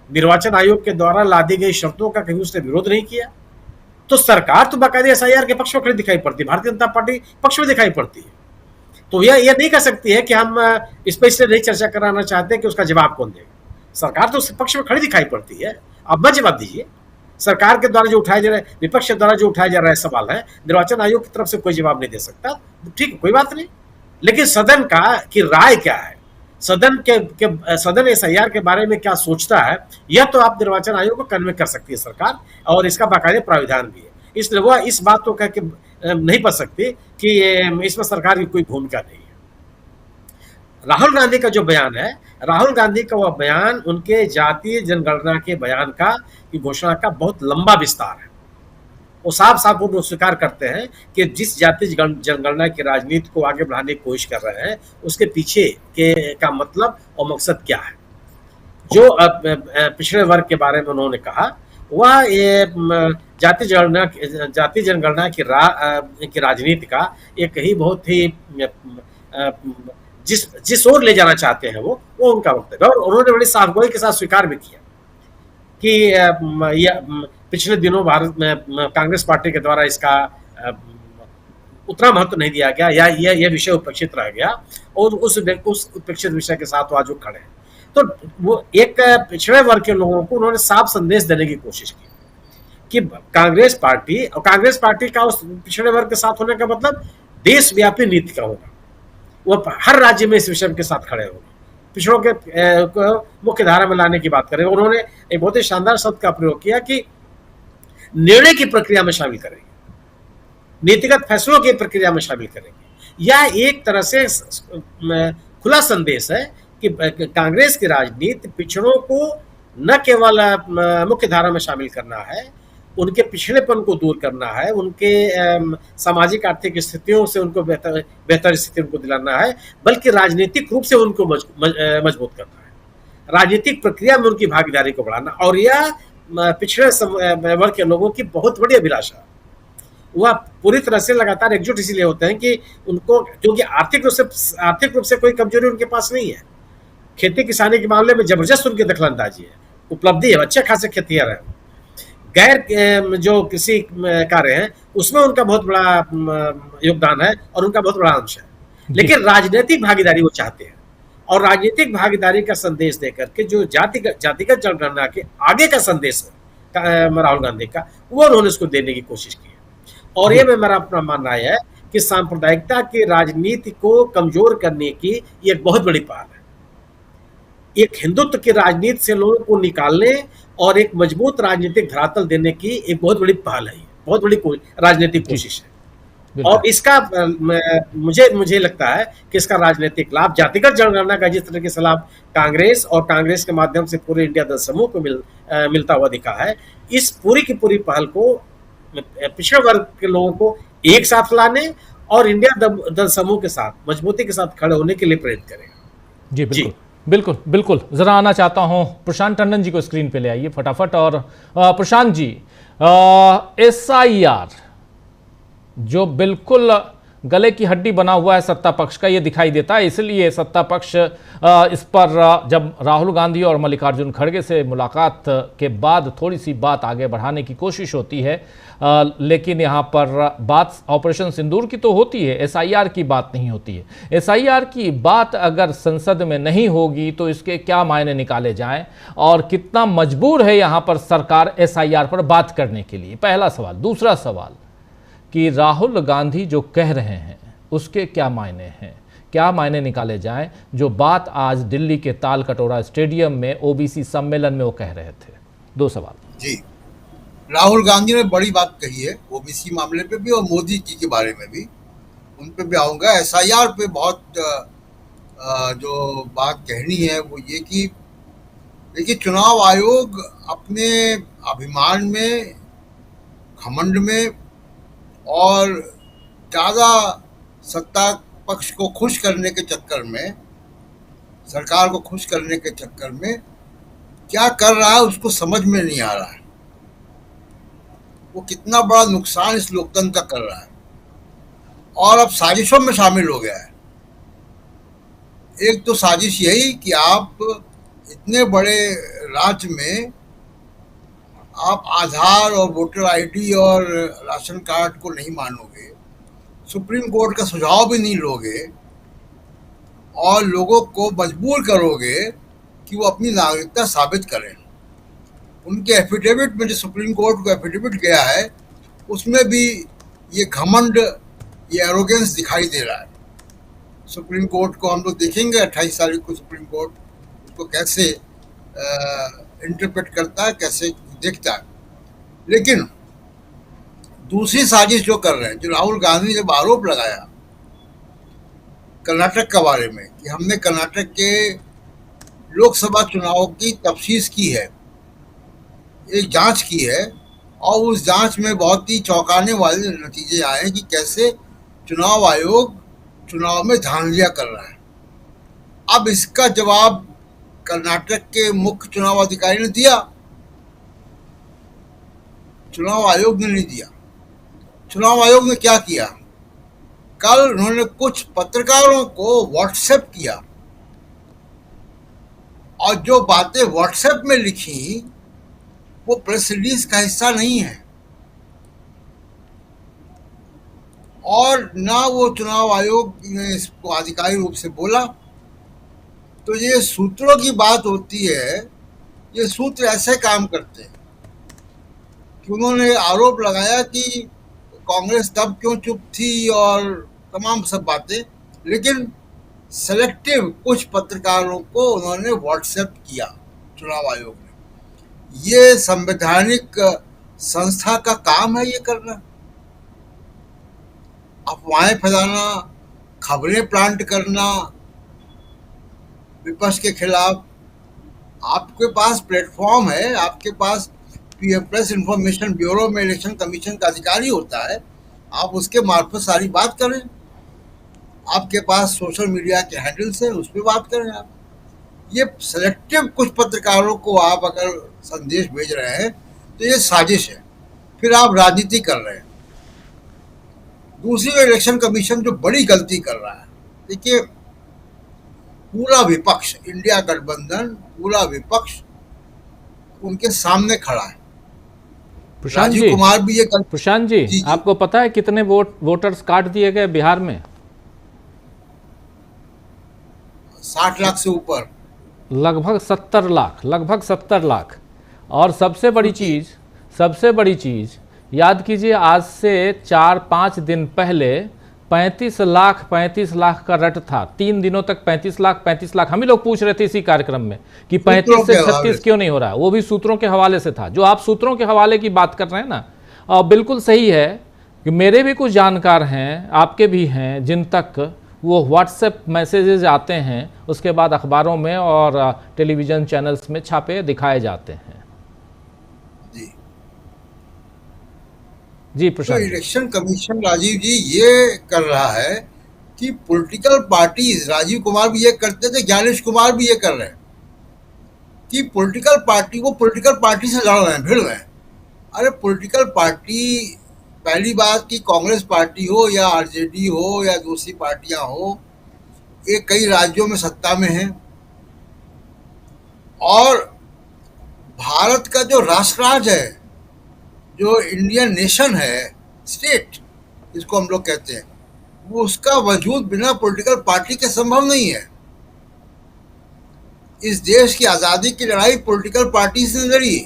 निर्वाचन आयोग के द्वारा लादी गई शर्तों का कभी उसने विरोध नहीं किया। तो सरकार तो बाकायदा एसआईआर के पक्ष में खड़ी दिखाई पड़ती है, भारतीय जनता पार्टी पक्ष में दिखाई पड़ती है। तो यह नहीं कह सकती है कि हम इस पर इसलिए नहीं चर्चा कराना चाहते कि उसका जवाब कौन देगा। सरकार तो उसके पक्ष में खड़ी दिखाई पड़ती है, आप मत जवाब दीजिए। सरकार के द्वारा जो उठाए जा रहे, विपक्ष के द्वारा जो उठाया जा रहा है सवाल है, निर्वाचन आयोग की तरफ से कोई जवाब नहीं दे सकता, ठीक है, कोई बात नहीं। लेकिन सदन की राय क्या है, सदन एसआईआर के बारे में क्या सोचता है, यह तो आप निर्वाचन आयोग को कन्वे कर सकती है सरकार, और इसका बाकायदे प्राविधान भी है। इसलिए वह इस बात को कह के नहीं बच सकती कि इसमें सरकार की कोई भूमिका नहीं है। राहुल गांधी का जो बयान है, राहुल गांधी का वह बयान उनके जातीय जनगणना के बयान का, की घोषणा का बहुत लंबा विस्तार है। वो साफ साफ वो स्वीकार करते हैं कि जिस जातीय जनगणना की राजनीति को आगे बढ़ाने की कोशिश कर रहे हैं, उसके पीछे का मतलब और मकसद क्या है। जो पिछड़े वर्ग के बारे में उन्होंने कहा, वह जातीय जनगणना की राजनीति का एक ही बहुत ही जिस ओर ले जाना चाहते हैं वो उनका वक्तव्य है। और उन्होंने बड़ी साफगोई के साथ स्वीकार भी किया कि पिछले दिनों भारत में कांग्रेस पार्टी के द्वारा इसका उतना महत्व नहीं दिया गया, या यह विषय उपेक्षित रह गया, और उस उपेक्षित विषय के साथ वो आज खड़े हैं। तो वो एक पिछड़े वर्ग के लोगों को उन्होंने साफ संदेश देने की कोशिश की कि कांग्रेस पार्टी का उस पिछड़े वर्ग के साथ होने का मतलब देशव्यापी नीति का होगा। वो हर राज्य में इस विषय के साथ खड़े होंगे, पिछड़ों के मुख्य धारा में लाने की बात करेंगे। उन्होंने एक बहुत ही शानदार शब्द का प्रयोग किया कि निर्णय की प्रक्रिया में शामिल करेंगे, नीतिगत फैसलों की प्रक्रिया में शामिल करेंगे। यह एक तरह से खुला संदेश है कि कांग्रेस की राजनीति पिछड़ों को न केवल मुख्य धारा में शामिल करना है, उनके पिछड़ेपन को दूर करना है, उनके सामाजिक आर्थिक स्थितियों से उनको बेहतर स्थिति उनको दिलाना है, बल्कि राजनीतिक रूप से उनको मजबूत करना है, राजनीतिक प्रक्रिया में उनकी भागीदारी को बढ़ाना। और यह पिछड़े वर्ग के लोगों की बहुत बड़ी अभिलाषा, वह पूरी तरह से लगातार एकजुट इसीलिए होते हैं कि उनको, क्योंकि आर्थिक रूप से कोई कमजोरी उनके पास नहीं है। खेती किसानी के मामले में जबरदस्त उनकी दखलंदाजी है, उपलब्धि है, अच्छे खासे खेतिहर है। गैर जो कृषि कार्य है उसमें उनका बहुत बड़ा योगदान है और उनका बहुत बड़ा अंश है। लेकिन राजनीतिक भागीदारी वो चाहते हैं, और राजनीतिक भागीदारी का संदेश देकर के जो जातिगत जनगणना के आगे का संदेश है राहुल गांधी का, वो उन्होंने उसको देने की कोशिश की है। और ये मेरा अपना मानना है कि सांप्रदायिकता की राजनीति को कमजोर करने की ये एक बहुत बड़ी पहल है। एक हिंदुत्व की राजनीति से लोगों को निकालने और एक मजबूत राजनीतिक धरातल देने की एक बहुत बड़ी पहल है, बहुत बड़ी राजनीतिक कोशिश है। और इसका मुझे लगता है कि इसका राजनीतिक लाभ जातिगत जनगणना का जिस तरह से लाभ कांग्रेस और कांग्रेस के माध्यम से पूरे इंडिया दल समूह को मिलता हुआ दिखा है, इस पूरी की पूरी पहल को पिछड़े वर्ग के लोगों को एक साथ लाने और इंडिया दल समूह के साथ मजबूती के साथ खड़े होने के लिए प्रेरित करेगा। जी बिल्कुल, बिल्कुल बिल्कुल। जरा आना चाहता हूं प्रशांत टंडन जी को स्क्रीन पे ले आइए फटाफट। और प्रशांत जी, एसआईआर जो बिल्कुल गले की हड्डी बना हुआ है सत्ता पक्ष का, ये दिखाई देता है। इसलिए सत्ता पक्ष इस पर जब राहुल गांधी और मल्लिकार्जुन खड़गे से मुलाकात के बाद थोड़ी सी बात आगे बढ़ाने की कोशिश होती है, लेकिन यहाँ पर बात ऑपरेशन सिंदूर की तो होती है, एसआईआर की बात नहीं होती है। एसआईआर की बात अगर संसद में नहीं होगी तो इसके क्या मायने निकाले जाएं, और कितना मजबूर है यहाँ पर सरकार एसआईआर पर बात करने के लिए, पहला सवाल। दूसरा सवाल कि राहुल गांधी जो कह रहे हैं उसके क्या मायने हैं, क्या मायने निकाले जाएं, जो बात आज दिल्ली के ताल कटोरा स्टेडियम में ओबीसी सम्मेलन में वो कह रहे थे। दो सवाल। जी, राहुल गांधी ने बड़ी बात कही है ओबीसी मामले पे भी और मोदी जी के बारे में भी, उन पे भी आऊँगा। एसआईआर पे बहुत जो बात कहनी है वो ये कि देखिए, चुनाव आयोग अपने अभिमान में, घमंड में और ज़्यादा सत्ता पक्ष को खुश करने के चक्कर में, सरकार को खुश करने के चक्कर में क्या कर रहा है उसको समझ में नहीं आ रहा है। वो कितना बड़ा नुकसान इस लोकतंत्र का कर रहा है और अब साजिशों में शामिल हो गया है। एक तो साजिश यही कि आप इतने बड़े राज्य में आप आधार और वोटर आईडी और राशन कार्ड को नहीं मानोगे, सुप्रीम कोर्ट का सुझाव भी नहीं लोगे और लोगों को मजबूर करोगे कि वो अपनी नागरिकता साबित करें। उनके एफिडेविट में जो सुप्रीम कोर्ट को एफिडेविट गया है उसमें भी ये घमंड, ये एरोगेंस दिखाई दे रहा है। सुप्रीम कोर्ट को हम लोग देखेंगे 28 तारीख को सुप्रीम कोर्ट उसको कैसे इंटरप्रेट करता है, कैसे देखता है। लेकिन दूसरी साजिश जो कर रहे हैं, जो राहुल गांधी जब आरोप लगाया कर्नाटक के बारे में कि हमने कर्नाटक के लोकसभा चुनाव की तफ्तीश की है, एक जांच की है, और उस जांच में बहुत ही चौंकाने वाले नतीजे आए हैं कि कैसे चुनाव आयोग चुनाव में धांधलियां कर रहा है। अब इसका जवाब कर्नाटक के मुख्य चुनाव अधिकारी ने दिया, चुनाव आयोग ने नहीं दिया। चुनाव आयोग ने क्या किया, कल उन्होंने कुछ पत्रकारों को व्हाट्सएप किया और जो बातें व्हाट्सएप में लिखी वो प्रेस रिलीज का हिस्सा नहीं है और ना वो चुनाव आयोग ने इसको आधिकारिक रूप से बोला। तो ये सूत्रों की बात होती है, ये सूत्र ऐसे काम करते हैं कि उन्होंने आरोप लगाया कि कांग्रेस तब क्यों चुप थी और तमाम सब बातें, लेकिन सेलेक्टिव कुछ पत्रकारों को उन्होंने व्हाट्सएप किया चुनाव आयोग ने। ये संवैधानिक संस्था का काम है ये करना, अफवाहें फैलाना, खबरें प्लांट करना विपक्ष के खिलाफ। आपके पास प्लेटफॉर्म है, आपके पास प्रेस इंफॉर्मेशन ब्यूरो में इलेक्शन कमीशन का अधिकारी होता है, आप उसके मार्फत सारी बात करें। आपके पास सोशल मीडिया के हैंडल्स हैं, उस पर बात करें आप। ये सेलेक्टिव कुछ पत्रकारों को आप अगर संदेश भेज रहे हैं तो ये साजिश है, फिर आप राजनीति कर रहे हैं। दूसरी इलेक्शन कमीशन जो बड़ी गलती कर रहा है, देखिए पूरा विपक्ष, इंडिया गठबंधन पूरा विपक्ष उनके सामने खड़ा है। प्रशांत राजीव जी, कुमार भी ये प्रशांत जी, आपको पता है कितने वोटर्स काट दिए गए बिहार में? 60 लाख से ऊपर, लगभग 70 लाख, लगभग 70 लाख। और सबसे बड़ी चीज याद कीजिए, आज से 4-5 दिन पहले 35 लाख का रट था। 3 दिनों तक 35 लाख। हम ही लोग पूछ रहे थे इसी कार्यक्रम में कि 35 से 36 क्यों नहीं हो रहा है। वो भी सूत्रों के हवाले से था। जो आप सूत्रों के हवाले की बात कर रहे हैं ना, बिल्कुल सही है कि मेरे भी कुछ जानकार हैं, आपके भी हैं, जिन तक वो व्हाट्सएप मैसेजेस आते हैं, उसके बाद अखबारों में और टेलीविज़न चैनल्स में छापे दिखाए जाते हैं। जी प्रशांत। तो इलेक्शन कमीशन राजीव जी ये कर रहा है कि पॉलिटिकल पार्टीज, राजीव कुमार भी ये करते थे, ज्ञानेश कुमार भी ये कर रहे हैं कि पॉलिटिकल पार्टी, वो पॉलिटिकल पार्टी से लड़ रहे हैं, भिड़ रहे हैं। अरे पॉलिटिकल पार्टी, पहली बात कि कांग्रेस पार्टी हो या आरजेडी हो या दूसरी पार्टियां हो, ये कई राज्यों में सत्ता में है और भारत का जो राष्ट्रराज है, जो इंडियन नेशन है, स्टेट जिसको हम लोग कहते हैं, वो उसका वजूद बिना पॉलिटिकल पार्टी के संभव नहीं है। इस देश की आज़ादी की लड़ाई पॉलिटिकल पार्टी से लड़ी।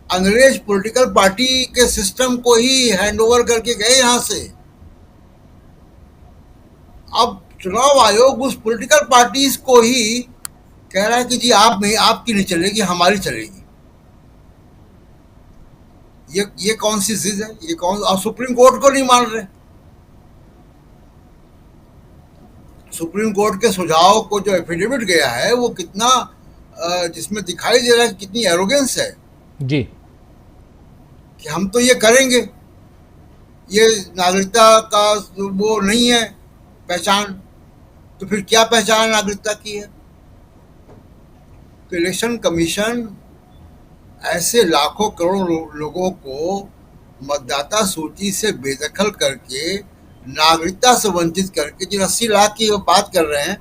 अंग्रेज पॉलिटिकल पार्टी के सिस्टम को ही हैंडओवर करके गए यहां से। अब चुनाव आयोग उस पॉलिटिकल पार्टीज को ही कह रहा है कि जी आप नहीं, आपकी नहीं चलेगी, हमारी चलेगी। ये कौन सी चीज है, ये कौन, और सुप्रीम कोर्ट को नहीं मान रहे। सुप्रीम कोर्ट के सुझाव को जो एफिडेविट गया है वो कितना, जिसमें दिखाई दे रहा है कितनी एरोगेंस है जी, कि हम तो ये करेंगे, ये नागरिकता का वो नहीं है पहचान, तो फिर क्या पहचान नागरिकता की है। तो इलेक्शन कमीशन ऐसे लाखों करोड़ों लोगों को मतदाता सूची से बेदखल करके, नागरिकता से वंचित करके, जो 80 लाख की बात कर रहे हैं,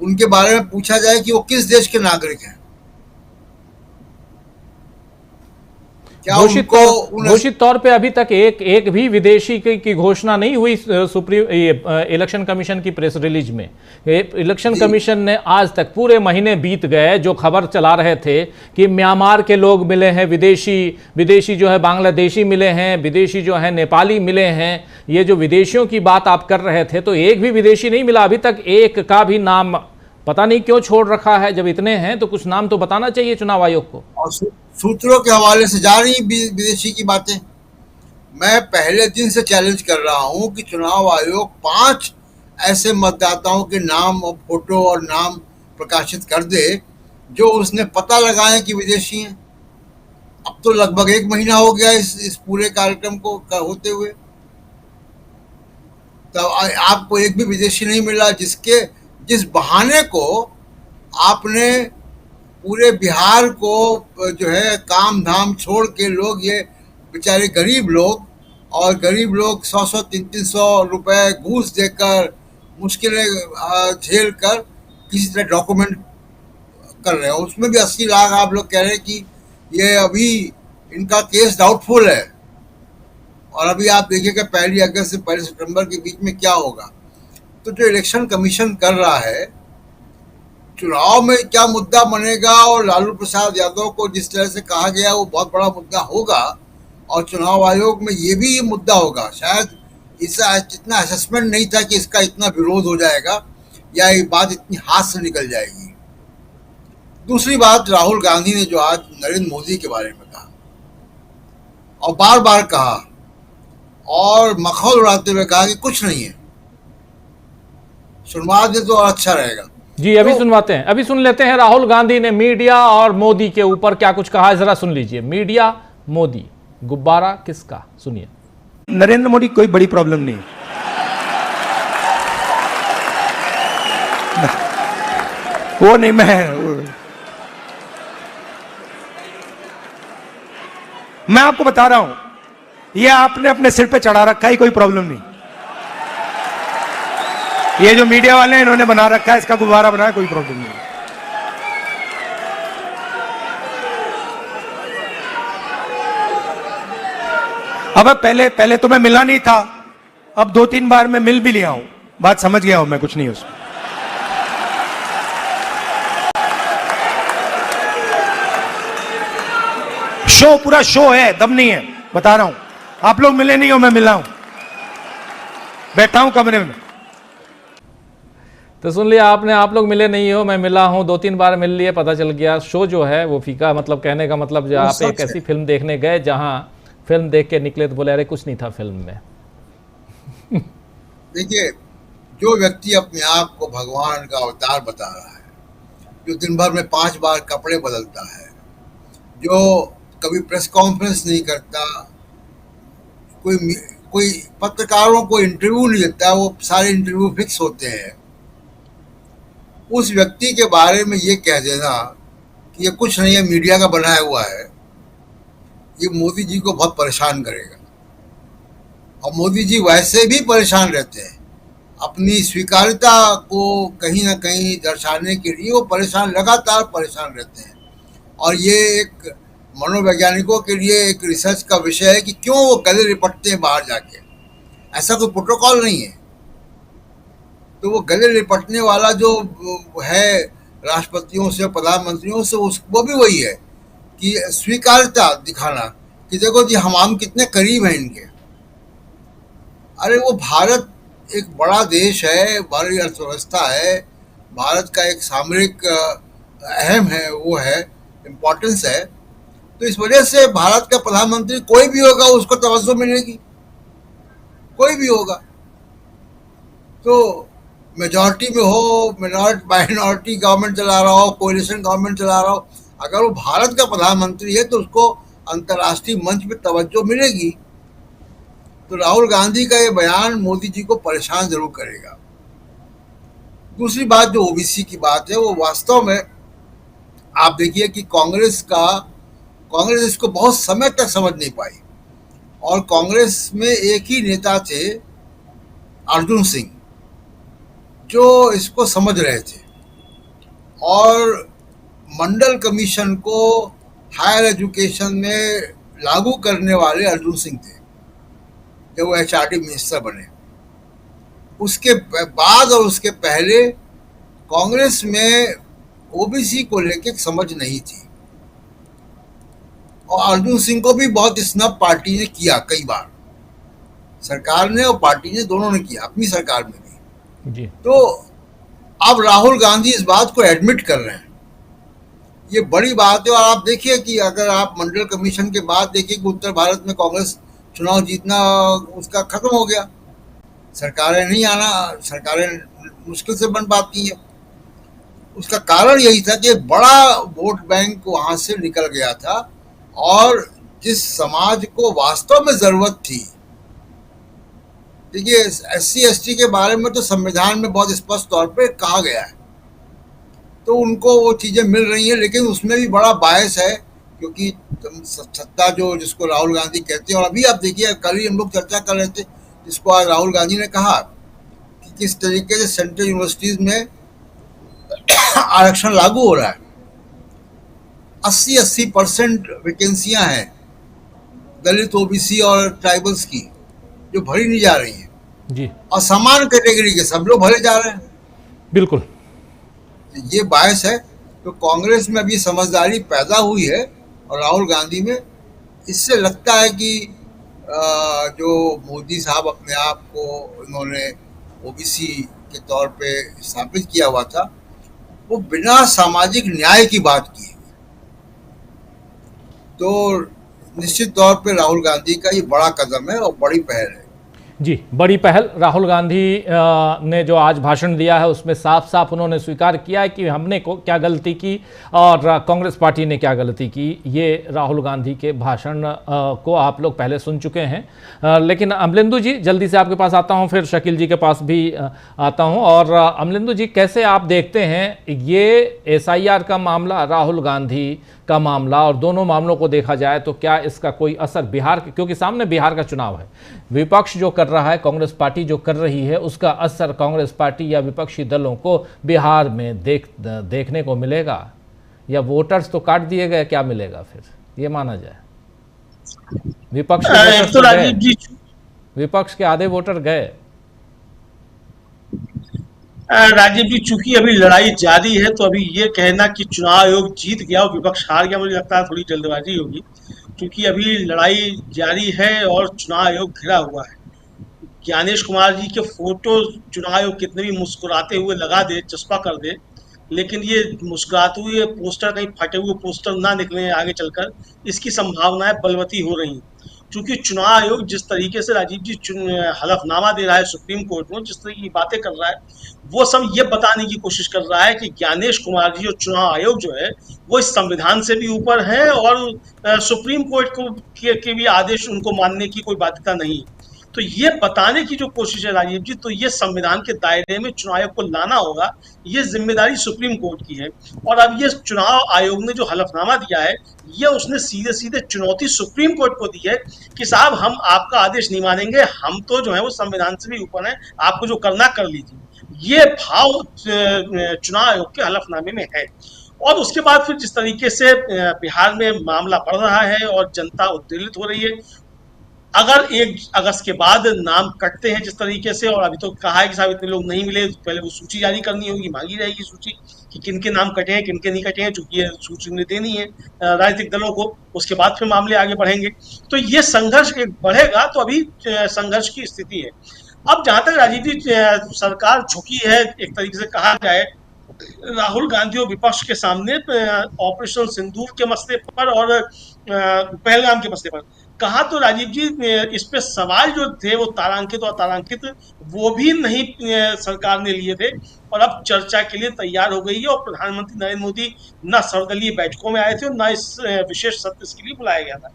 उनके बारे में पूछा जाए कि वो किस देश के नागरिक हैं, क्या घोषित तौर पे अभी तक एक भी विदेशी की घोषणा नहीं हुई इलेक्शन कमीशन की प्रेस रिलीज में। इलेक्शन कमीशन ने आज तक पूरे महीने बीत गए जो खबर चला रहे थे कि म्यांमार के लोग मिले हैं, विदेशी जो है बांग्लादेशी मिले हैं, विदेशी जो है नेपाली मिले हैं, ये जो विदेशियों की बात आप कर रहे थे, तो एक भी विदेशी नहीं मिला अभी तक। एक का भी नाम पता नहीं क्यों छोड़ रखा है। जब इतने हैं तो कुछ नाम तो बताना चाहिए चुनाव आयोग को। और सूत्रों के हवाले से जा रही विदेशी की बातें। मैं पहले दिन से चैलेंज कर रहा हूं कि चुनाव आयोग 5 ऐसे मतदाताओं के नाम और फोटो और नाम प्रकाशित कर दे जो उसने पता लगाए कि विदेशी हैं। अब तो लगभग 1 महीना हो गया इस पूरे कार्यक्रम को होते हुए, तब आपको एक भी विदेशी नहीं मिला जिस बहाने को आपने पूरे बिहार को जो है काम धाम छोड़ के लोग, ये बेचारे गरीब लोग 100-100 300 रुपए घूस देकर मुश्किलें झेल कर किसी तरह डॉक्यूमेंट कर रहे हैं। उसमें भी 80 लाख आप लोग कह रहे हैं कि ये अभी इनका केस डाउटफुल है। और अभी आप देखिएगा 1 अगस्त से 1 सितंबर के बीच में क्या होगा। तो जो इलेक्शन कमीशन कर रहा है, चुनाव में क्या मुद्दा बनेगा और लालू प्रसाद यादव को जिस तरह से कहा गया वो बहुत बड़ा मुद्दा होगा, और चुनाव आयोग में ये भी मुद्दा होगा। शायद इसका इतना असेसमेंट नहीं था कि इसका इतना विरोध हो जाएगा या ये बात इतनी हाथ से निकल जाएगी। दूसरी बात, राहुल गांधी ने जो आज नरेंद्र मोदी के बारे में कहा और बार बार कहा और मखौल उड़ाते हुए कहा कि कुछ नहीं है, सुनवा दे तो अच्छा रहेगा। जी अभी सुनवाते हैं, अभी सुन लेते हैं राहुल गांधी ने मीडिया और मोदी के ऊपर क्या कुछ कहा है, जरा सुन लीजिए। मीडिया, मोदी, गुब्बारा किसका, सुनिए। नरेंद्र मोदी कोई बड़ी प्रॉब्लम नहीं, वो नहीं। मैं आपको बता रहा हूं, ये आपने अपने सिर पे चढ़ा रखा है, कोई प्रॉब्लम नहीं। ये जो मीडिया वाले हैं इन्होंने बना रखा है, इसका गुब्बारा बनाया, कोई प्रॉब्लम नहीं। अब पहले तो मैं मिला नहीं था, अब 2-3 बार मैं मिल भी लिया हूं, बात समझ गया हूं मैं, कुछ नहीं उसमें। शो पूरा शो है, दम नहीं है, बता रहा हूं। आप लोग मिले नहीं हो, मैं मिला हूं, बैठा हूं कमरे में। तो सुन लिया आपने, आप लोग मिले नहीं हो, मैं मिला हूं, 2-3 बार मिल लिए, पता चल गया। शो जो है वो फीका, मतलब कहने का मतलब जो आप एक ऐसी फिल्म देखने गए जहां फिल्म देख के निकले तो बोले अरे कुछ नहीं था फिल्म में। देखिए, जो व्यक्ति अपने आप को भगवान का अवतार बता रहा है, जो दिन भर में 5 बार कपड़े बदलता है, जो कभी प्रेस कॉन्फ्रेंस नहीं करता, कोई पत्रकारों को इंटरव्यू नहीं देता, वो सारे इंटरव्यू फिक्स होते हैं, उस व्यक्ति के बारे में ये कह देना कि ये कुछ नहीं है, मीडिया का बनाया हुआ है, ये मोदी जी को बहुत परेशान करेगा। और मोदी जी वैसे भी परेशान रहते हैं, अपनी स्वीकार्यता को कहीं ना कहीं दर्शाने के लिए वो लगातार परेशान रहते हैं। और ये एक मनोवैज्ञानिकों के लिए एक रिसर्च का विषय है कि क्यों वो गले लिपटते हैं बाहर जाके। ऐसा कोई प्रोटोकॉल नहीं है, तो वो गले लिपटने वाला जो है राष्ट्रपतियों से, प्रधानमंत्रियों से, वो भी वही है कि स्वीकार्यता दिखाना कि देखो जी हम कितने करीब हैं इनके। अरे वो भारत एक बड़ा देश है, बड़ी अर्थव्यवस्था है, भारत का एक सामरिक अहम है, वो है, इम्पोर्टेंस है। तो इस वजह से भारत का प्रधानमंत्री कोई भी होगा उसको तवज्जो मिलेगी, कोई भी होगा। तो मेजॉरिटी में हो, माइनॉरिटी गवर्नमेंट चला रहा हो, कोalition गवर्नमेंट चला रहा हो, अगर वो भारत का प्रधानमंत्री है तो उसको अंतर्राष्ट्रीय मंच पे तवज्जो मिलेगी। तो राहुल गांधी का ये बयान मोदी जी को परेशान जरूर करेगा। दूसरी बात जो ओबीसी की बात है, वो वास्तव में आप देखिए कि कांग्रेस इसको बहुत समय तक समझ नहीं पाई, और कांग्रेस में एक ही नेता थे, अर्जुन सिंह, जो इसको समझ रहे थे और मंडल कमीशन को हायर एजुकेशन में लागू करने वाले अर्जुन सिंह थे जब वो HRD मिनिस्टर बने। उसके बाद और उसके पहले कांग्रेस में ओबीसी को लेकर समझ नहीं थी, और अर्जुन सिंह को भी बहुत स्नब पार्टी ने किया कई बार, सरकार ने और पार्टी ने दोनों ने किया, अपनी सरकार में भी जी। तो अब राहुल गांधी इस बात को एडमिट कर रहे हैं, ये बड़ी बात है। और आप देखिए कि अगर आप मंडल कमीशन के बाद देखिए कि उत्तर भारत में कांग्रेस चुनाव जीतना उसका खत्म हो गया, सरकारें नहीं आना, सरकारें मुश्किल से बन पाती हैं। उसका कारण यही था कि बड़ा वोट बैंक वहां से निकल गया था, और जिस समाज को वास्तव में जरूरत थी, देखिए SC/ST के बारे में तो संविधान में बहुत स्पष्ट तौर पे कहा गया है, तो उनको वो चीजें मिल रही हैं, लेकिन उसमें भी बड़ा बायस है, क्योंकि सत्ता जो जिसको राहुल गांधी कहते हैं। और अभी आप देखिए, कल ही हम लोग चर्चा कर रहे थे, जिसको आज राहुल गांधी ने कहा कि किस तरीके से सेंट्रल यूनिवर्सिटीज में आरक्षण लागू हो रहा है। 80% वैकेंसियां हैं दलित, ओबीसी और ट्राइबल्स की, जो भरी नहीं जा रही हैं जी, और समान कैटेगरी के सब लोग भरे जा रहे हैं। बिल्कुल, ये बायस है। तो कांग्रेस में अभी समझदारी पैदा हुई है, और राहुल गांधी में इससे लगता है कि जो मोदी साहब अपने आप को इन्होंने ओबीसी के तौर पे स्थापित किया हुआ था, वो बिना सामाजिक न्याय की बात की। तो निश्चित तौर पे राहुल गांधी का ये बड़ा कदम है और बड़ी पहल है। जी, बड़ी पहल। राहुल गांधी ने जो आज भाषण दिया है उसमें साफ साफ उन्होंने स्वीकार किया है कि हमने को क्या गलती की और कांग्रेस पार्टी ने क्या गलती की। ये राहुल गांधी के भाषण को आप लोग पहले सुन चुके हैं। लेकिन अमलेंदु जी, जल्दी से आपके पास आता हूं, फिर शकील जी के पास भी आता हूं। और अमलेंदु जी, कैसे आप देखते हैं ये SIR का मामला, राहुल गांधी का मामला, और दोनों मामलों को देखा जाए तो क्या इसका कोई असर बिहार, क्योंकि सामने बिहार का चुनाव है, विपक्ष जो कर रहा है, कांग्रेस पार्टी जो कर रही है, उसका असर कांग्रेस पार्टी या विपक्षी दलों को बिहार में देखने को मिलेगा, या वोटर्स तो काट दिए गए, क्या मिलेगा फिर, ये माना जाए? विपक्ष के विपक्ष के आधे वोटर गए। राजीव जी, चूंकि अभी लड़ाई जारी है, तो अभी ये कहना कि चुनाव आयोग जीत गया और विपक्ष हार गया, मुझे लगता है थोड़ी जल्दबाजी होगी, क्योंकि अभी लड़ाई जारी है और चुनाव आयोग घिरा हुआ है। ज्ञानेश कुमार जी के फोटो चुनाव आयोग कितने भी मुस्कुराते हुए लगा दे, चस्पा कर दे, लेकिन ये मुस्कुराते हुए पोस्टर, कहीं फटे हुए पोस्टर ना निकले आगे चलकर, इसकी संभावनाएं बलवती हो रही हैं। क्योंकि चुनाव आयोग जिस तरीके से राजीव जी हलफनामा दे रहा है सुप्रीम कोर्ट में, जिस तरह की बातें कर रहा है, वो सब ये बताने की कोशिश कर रहा है कि ज्ञानेश कुमार जी और चुनाव आयोग जो है वो इस संविधान से भी ऊपर है, और सुप्रीम कोर्ट को के भी आदेश उनको मानने की कोई बाध्यता नहीं। तो ये बताने की जो कोशिश है राजीव जी, तो ये संविधान के दायरे में चुनाव आयोग को लाना होगा, ये जिम्मेदारी सुप्रीम कोर्ट की है। और अब ये चुनाव आयोग ने जो हलफनामा दिया है, ये उसने सीधे सीधे चुनौती सुप्रीम कोर्ट को दी है कि साहब हम आपका आदेश नहीं मानेंगे, हम तो जो है वो संविधान से भी ऊपर है, आपको जो करना कर लीजिए। ये भाव चुनाव आयोग के हलफनामे में है। और उसके बाद फिर जिस तरीके से बिहार में मामला बढ़ रहा है और जनता उत्तेजित हो रही है, अगर 1 अगस्त के बाद नाम कटते हैं जिस तरीके से, और अभी तो कहा है कि साहब इतने लोग नहीं मिले, पहले वो सूची जारी करनी होगी, मांगी रहेगी सूची कि किनके नाम कटे हैं, किनके नहीं कटे हैं, चूंकि ये सूची उन्हें देनी है राजनीतिक दलों को, उसके बाद फिर मामले आगे बढ़ेंगे। तो ये संघर्ष बढ़ेगा, तो अभी संघर्ष की स्थिति है। अब जहां तक राजीव जी सरकार झुकी है, एक तरीके से कहा जाए, राहुल गांधी और विपक्ष के सामने ऑपरेशन सिंदूर के मसले पर और पहलगाम के मसले पर कहा, तो राजीव जी इस पे सवाल जो थे वो तारांकित और अतारांकित वो भी नहीं सरकार ने लिए थे, और अब चर्चा के लिए तैयार हो गई है। और प्रधानमंत्री नरेंद्र मोदी न सर्वदलीय बैठकों में आए थे और न इस विशेष सत्र इसके लिए बुलाया गया था।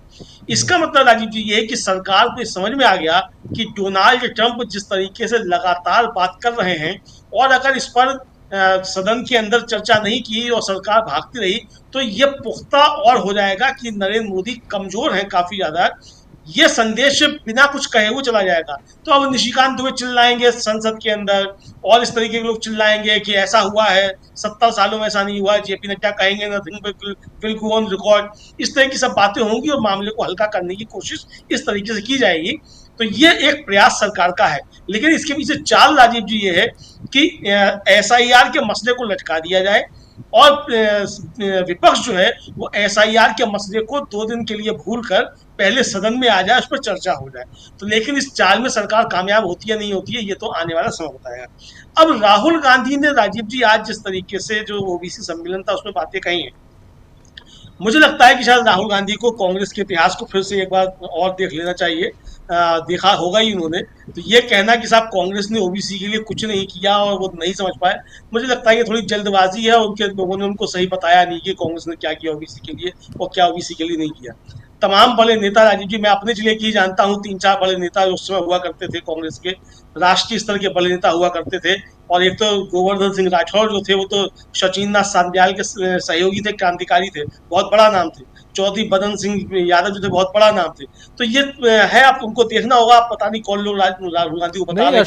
इसका मतलब राजीव जी ये है कि सरकार को समझ में आ गया कि डोनाल्ड ट्रंप जिस तरीके से लगातार बात कर रहे हैं, और अगर इस पर सदन के अंदर चर्चा नहीं की और सरकार भागती रही, तो ये पुख्ता और हो जाएगा कि नरेंद्र मोदी कमजोर हैं काफी ज्यादा, ये संदेश बिना कुछ कहे हुए चला जाएगा। तो अब निशिकांत दुबे चिल्लाएंगे संसद के अंदर और इस तरीके के लोग चिल्लाएंगे कि ऐसा हुआ है, 70 सालों में ऐसा नहीं हुआ, जेपी नड्डा कहेंगे nothing will go on record, इस तरह की सब बातें होंगी और मामले को हल्का करने की कोशिश इस तरीके से की जाएगी। तो ये एक प्रयास सरकार का है, लेकिन इसके पीछे चाल राजीव जी ये है कि एसआईआर के मसले को लटका दिया जाए और विपक्ष जो है वो एसआईआर के मसले को 2 दिन के लिए भूलकर पहले सदन में आ जाए, उस पर चर्चा हो जाए। तो लेकिन इस चाल में सरकार कामयाब होती है नहीं होती है, ये तो आने वाला समय बताएगा। अब राहुल गांधी ने राजीव जी आज जिस तरीके से जो ओबीसी सम्मेलन था उसमें बातें कही हैं, मुझे लगता है कि शायद राहुल गांधी को कांग्रेस के इतिहास को फिर से एक बार और देख लेना चाहिए। देखा होगा ही उन्होंने, तो ये कहना कि साहब कांग्रेस ने ओबीसी के लिए कुछ नहीं किया और वो नहीं समझ पाए, मुझे लगता है ये थोड़ी जल्दबाजी है। उनके लोगों ने उनको सही बताया नहीं कि कांग्रेस ने क्या किया ओबीसी के लिए और क्या ओबीसी के लिए नहीं किया। तमाम बड़े नेता राजीव जी, मैं अपने जिले की जानता हूँ, 3-4 बड़े नेता उस समय हुआ करते थे कांग्रेस के, राष्ट्रीय स्तर के बड़े नेता हुआ करते थे। और एक तो गोवर्धन सिंह राठौर जो थे वो तो सचिन नाथ सान्याल के सहयोगी थे, क्रांतिकारी थे, बहुत बड़ा नाम थे। चौधरी बदन सिंह यादव जो थे बहुत बड़ा नाम थे। तो ये है, आप उनको देखना होगा, आप पता नहीं कौन लोग राहुल गांधी को बता रहे हैं।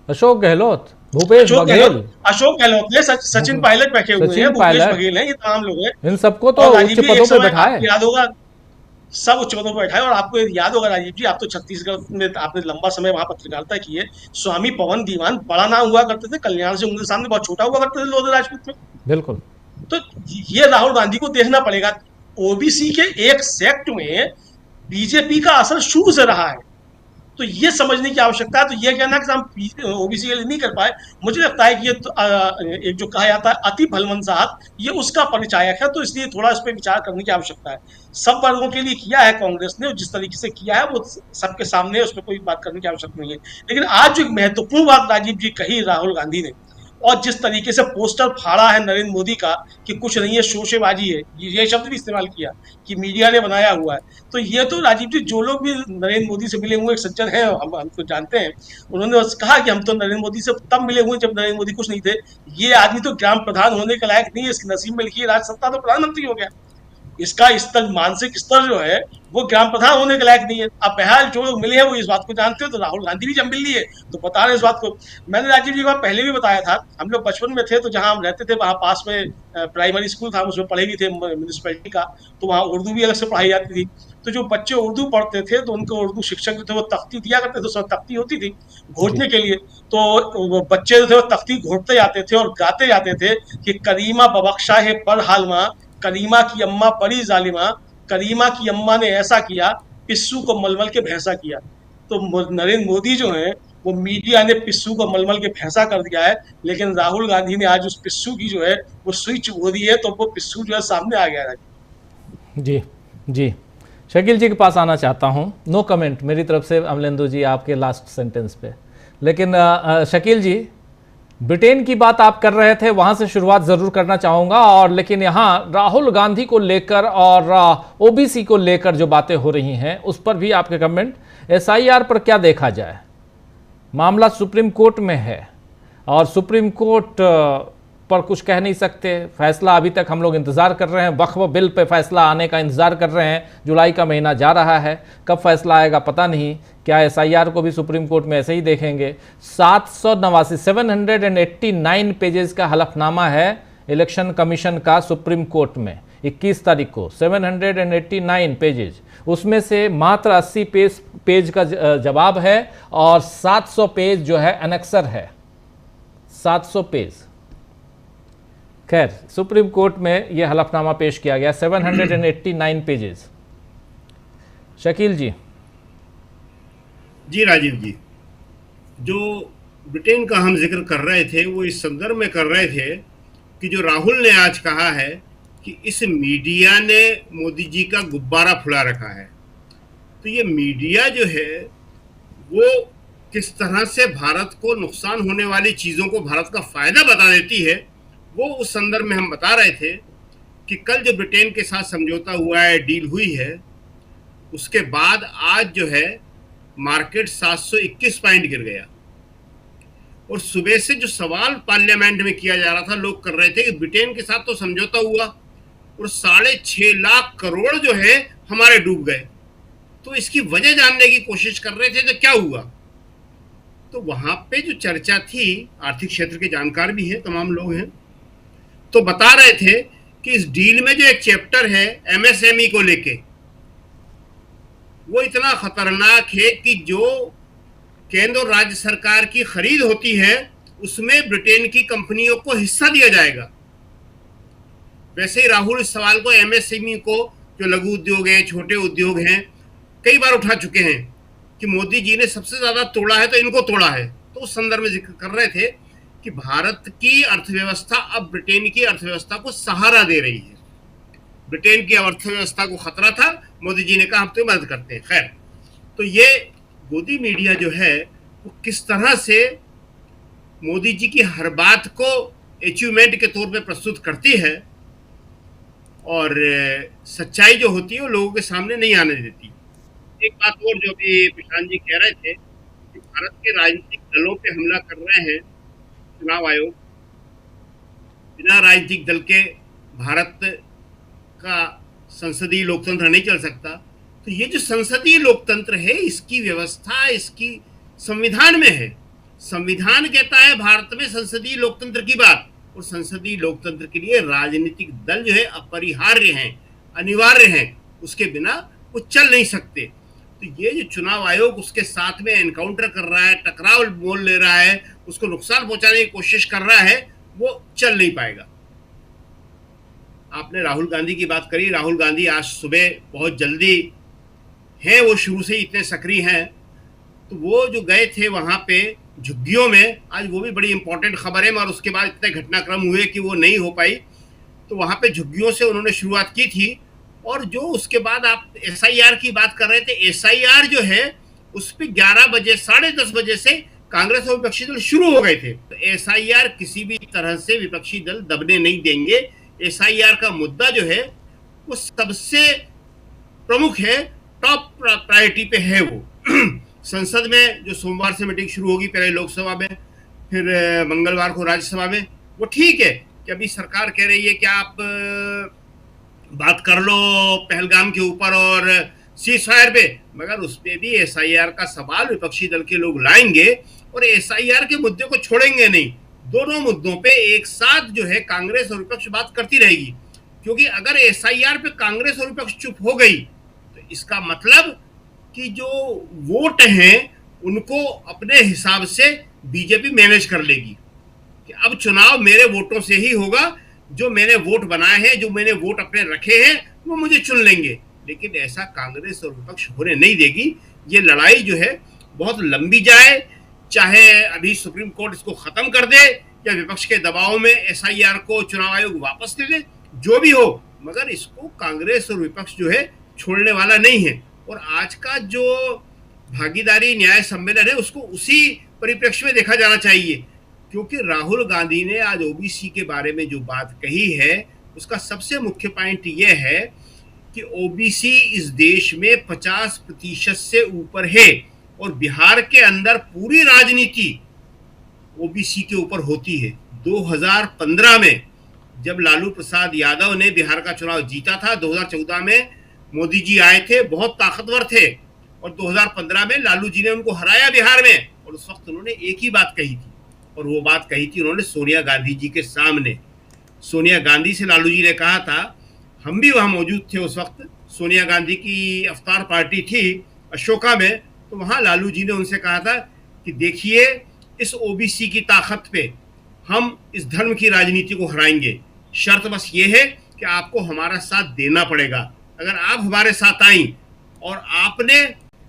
अशोक गहलोत, भूपेश बघेल, अशोक गहलोत ने, सचिन पायलट बैठे हुए हैं, भूपेश बघेल हैं, ये तमाम लोग हैं। इन सबको तो उच्च पदों पर बैठाए, याद होगा, सब उच्च पदों पर बैठाए। और आपको याद होगा राजीव जी, आप तो छत्तीसगढ़ में आपने लंबा समय वहां पत्रकारिता की है, स्वामी पवन दीवान बड़ा नाम हुआ करते थे, कल्याण से उनके सामने बहुत छोटा हुआ करते थे लोधे राजपूत में। बिल्कुल। तो ये राहुल गांधी को देखना पड़ेगा। ओबीसी के एक सेक्ट में बीजेपी का असर शुरू से रहा है, तो ये समझने की आवश्यकता है। तो ये कहना कि हम ओबीसी के लिए नहीं कर पाए, मुझे लगता है कि ये तो, एक जो कहा जाता है अति भलमनसाहत, ये उसका परिचायक है। तो इसलिए थोड़ा इस पर विचार करने की आवश्यकता है। सब वर्गों के लिए किया है कांग्रेस ने, जिस तरीके से किया है वो सबके सामने है, उस पर कोई बात करने की आवश्यकता नहीं है। लेकिन आज जो एक महत्वपूर्ण बात राजीव जी कही राहुल गांधी ने, और जिस तरीके से पोस्टर फाड़ा है नरेंद्र मोदी का कि कुछ नहीं है, शोशेबाजी है, ये शब्द भी इस्तेमाल किया कि मीडिया ने बनाया हुआ है। तो ये तो राजीव जी, जो लोग भी नरेंद्र मोदी से मिले हुए एक सज्जन हैं, हम तो जानते हैं, उन्होंने कहा कि हम तो नरेंद्र मोदी से तब मिले हुए जब नरेंद्र मोदी कुछ नहीं थे। ये आदमी तो ग्राम प्रधान होने के लायक नहीं है, इसकी नसीब में लिखी राज सत्ता, तो प्रधानमंत्री हो गया। इसका स्तर, मानसिक स्तर जो है वो ग्राम प्रधान होने के लायक नहीं है। अब बहरहाल जो लोग मिले हैं वो इस बात को जानते हो, तो राहुल गांधी भी जब मिल लिए तो बता रहे इस बात को। मैंने राजीव जी को पहले भी बताया था, हम लोग बचपन में थे तो जहां हम रहते थे वहां पास में प्राइमरी स्कूल था, उसमें पढ़े भी थे म्यूनिसिपैलिटी का, तो वहाँ उर्दू भी अलग से पढ़ाई जाती थी। तो जो बच्चे उर्दू पढ़ते थे तो उनको उर्दू शिक्षक जो थे वो तख्ती दिया करते थे, उसमें तख्ती होती थी घोटने के लिए। तो बच्चे जो थे वो तख्ती घोटते जाते थे और गाते जाते थे कि करीमा बबख्शा है पर हालमा, करीमा की अम्मा बड़ी जालिमा, करीमा की अम्मा ने ऐसा किया, पिस्सू को मलमल के भैंसा किया। तो नरेंद्र मोदी जो है वो मीडिया ने पिस्सू को मलमल के भैंसा कर दिया है, लेकिन राहुल गांधी ने आज उस पिस्सू की जो है वो स्विच हो दी है, तो वो पिस्सू जो है सामने आ गया है। जी जी, शकील जी के पास आना चाहता हूं। नो कमेंट मेरी तरफ से अमलेंदु जी आपके लास्ट सेंटेंस पे। लेकिन शकील जी, ब्रिटेन की बात आप कर रहे थे, वहां से शुरुआत जरूर करना चाहूंगा। और लेकिन यहां राहुल गांधी को लेकर और ओबीसी को लेकर जो बातें हो रही हैं उस पर भी आपके कमेंट। एसआईआर पर क्या देखा जाए, मामला सुप्रीम कोर्ट में है और सुप्रीम कोर्ट पर कुछ कह नहीं सकते, फैसला अभी तक हम लोग इंतज़ार कर रहे हैं, वक्फ बिल पे फैसला आने का इंतज़ार कर रहे हैं। जुलाई का महीना जा रहा है, कब फैसला आएगा पता नहीं। क्या एसआईआर को भी सुप्रीम कोर्ट में ऐसे ही देखेंगे? 789 पेजेस का हलफनामा है इलेक्शन कमीशन का सुप्रीम कोर्ट में 21 तारीख को, 789 पेजेज, उसमें से मात्र 80 पेज का जवाब है और 700 पेज जो है एनेक्सर है, 700 पेज। खैर, सुप्रीम कोर्ट में यह हलफनामा पेश किया गया, 789 पेजेस। शकील जी। जी राजीव जी, जो ब्रिटेन का हम जिक्र कर रहे थे वो इस संदर्भ में कर रहे थे कि जो राहुल ने आज कहा है कि इस मीडिया ने मोदी जी का गुब्बारा फुला रखा है। तो ये मीडिया जो है वो किस तरह से भारत को नुकसान होने वाली चीज़ों को भारत का फायदा बता देती है, वो उस संदर्भ में हम बता रहे थे कि कल जो ब्रिटेन के साथ समझौता हुआ है, डील हुई है, उसके बाद आज जो है मार्केट 721 पॉइंट गिर गया। और सुबह से जो सवाल पार्लियामेंट में किया जा रहा था, लोग कर रहे थे कि ब्रिटेन के साथ तो समझौता हुआ और 6.5 लाख करोड़ जो है हमारे डूब गए। तो इसकी वजह जानने की कोशिश कर रहे थे तो क्या हुआ। तो वहां पे जो चर्चा थी, आर्थिक क्षेत्र के जानकार भी हैं, तमाम लोग हैं, तो बता रहे थे कि इस डील में जो एक चैप्टर है एमएसएमई को लेके, वो इतना खतरनाक है कि जो केंद्र और राज्य सरकार की खरीद होती है उसमें ब्रिटेन की कंपनियों को हिस्सा दिया जाएगा। वैसे ही राहुल इस सवाल को एमएसएमई को, जो लघु उद्योग हैं, छोटे उद्योग हैं, कई बार उठा चुके हैं कि मोदी जी ने सबसे ज्यादा तोड़ा है तो इनको तोड़ा है। तो उस संदर्भ में जिक्र कर रहे थे कि भारत की अर्थव्यवस्था अब ब्रिटेन की अर्थव्यवस्था को सहारा दे रही है। ब्रिटेन की अर्थव्यवस्था को खतरा था, मोदी जी ने कहा हम तो मदद करते हैं। खैर, तो ये गोदी मीडिया जो है वो किस तरह से मोदी जी की हर बात को अचीवमेंट के तौर पे प्रस्तुत करती है और सच्चाई जो होती है वो लोगों के सामने नहीं आने देती। एक बात और जो भी प्रशांत जी कह रहे थे कि भारत के राजनीतिक दलों पे हमला कर रहे हैं चुनाव आयोग, बिना राजनीतिक दल के भारत का संसदीय लोकतंत्र नहीं चल सकता। तो ये जो संसदीय लोकतंत्र है, इसकी व्यवस्था इसकी संविधान में है। संविधान कहता है भारत में संसदीय लोकतंत्र की बात, और संसदीय लोकतंत्र के लिए राजनीतिक दल जो है अपरिहार्य हैं, अनिवार्य हैं, उसके बिना वो चल नहीं सकते। तो ये जो चुनाव आयोग उसके साथ में एनकाउंटर कर रहा है, टकराव मोल ले रहा है, उसको नुकसान पहुंचाने की कोशिश कर रहा है, वो चल नहीं पाएगा। आपने राहुल गांधी की बात करी। राहुल गांधी आज सुबह बहुत जल्दी हैं, वो शुरू से ही इतने सक्रिय हैं, तो वो जो गए थे वहां पे झुग्गियों में, आज वो भी बड़ी इंपॉर्टेंट खबर है, मगर उसके बाद इतने घटनाक्रम हुए कि वो नहीं हो पाई। तो वहां पे झुग्गियों से उन्होंने शुरुआत की थी, और जो उसके बाद आप एसआईआर की बात कर रहे थे, एसआईआर जो है उस पर 11 बजे 10:30 बजे से कांग्रेस और विपक्षी दल शुरू हो गए थे। तो एसआईआर किसी भी तरह से विपक्षी दल दबने नहीं देंगे। एसआईआर का मुद्दा जो है वो सबसे प्रमुख है, टॉप प्रायोरिटी पे है वो। संसद में जो सोमवार से मीटिंग शुरू होगी, पहले लोकसभा में, फिर मंगलवार को राज्यसभा में, वो ठीक है कि अभी सरकार कह रही है कि आप बात कर लो पहलगाम के ऊपर और सीजफायर पे, मगर उस पे भी एसआईआर का सवाल विपक्षी दल के लोग लाएंगे और एसआईआर के मुद्दे को छोड़ेंगे नहीं। दोनों मुद्दों पे एक साथ जो है कांग्रेस और विपक्ष बात करती रहेगी, क्योंकि अगर एसआईआर पे कांग्रेस और विपक्ष चुप हो गई तो इसका मतलब कि जो वोट हैं उनको अपने हिसाब से बीजेपी मैनेज कर लेगी कि अब चुनाव मेरे वोटों से ही होगा, जो मैंने वोट बनाए हैं, जो मैंने वोट अपने रखे हैं, वो मुझे चुन लेंगे। लेकिन ऐसा कांग्रेस और विपक्ष होने नहीं देगी। ये लड़ाई जो है बहुत लंबी जाए, चाहे अभी सुप्रीम कोर्ट इसको खत्म कर दे या विपक्ष के दबाव में एसआईआर को चुनाव आयोग वापस ले ले, जो भी हो, मगर इसको कांग्रेस और विपक्ष जो है छोड़ने वाला नहीं है। और आज का जो भागीदारी न्याय सम्मेलन है उसको उसी परिप्रेक्ष्य में देखा जाना चाहिए, क्योंकि राहुल गांधी ने आज ओबीसी के बारे में जो बात कही है उसका सबसे मुख्य पॉइंट यह है कि ओबीसी इस देश में 50% से ऊपर है, और बिहार के अंदर पूरी राजनीति ओबीसी के ऊपर होती है। 2015 में जब लालू प्रसाद यादव ने बिहार का चुनाव जीता था, 2014 में मोदी जी आए थे, बहुत ताकतवर थे, और 2015 में लालू जी ने उनको हराया बिहार में, और उस वक्त उन्होंने एक ही बात कही थी, और वो बात कही थी उन्होंने सोनिया गांधी जी के सामने। सोनिया गांधी से लालू जी ने कहा था, हम भी वहां मौजूद थे उस वक्त, सोनिया गांधी की अवतार पार्टी थी अशोका में, तो वहां लालू जी ने उनसे कहा था कि देखिए इस ओबीसी की ताकत पे हम इस धर्म की राजनीति को हराएंगे, शर्त बस ये है कि आपको हमारा साथ देना पड़ेगा। अगर आप हमारे साथ आई और आपने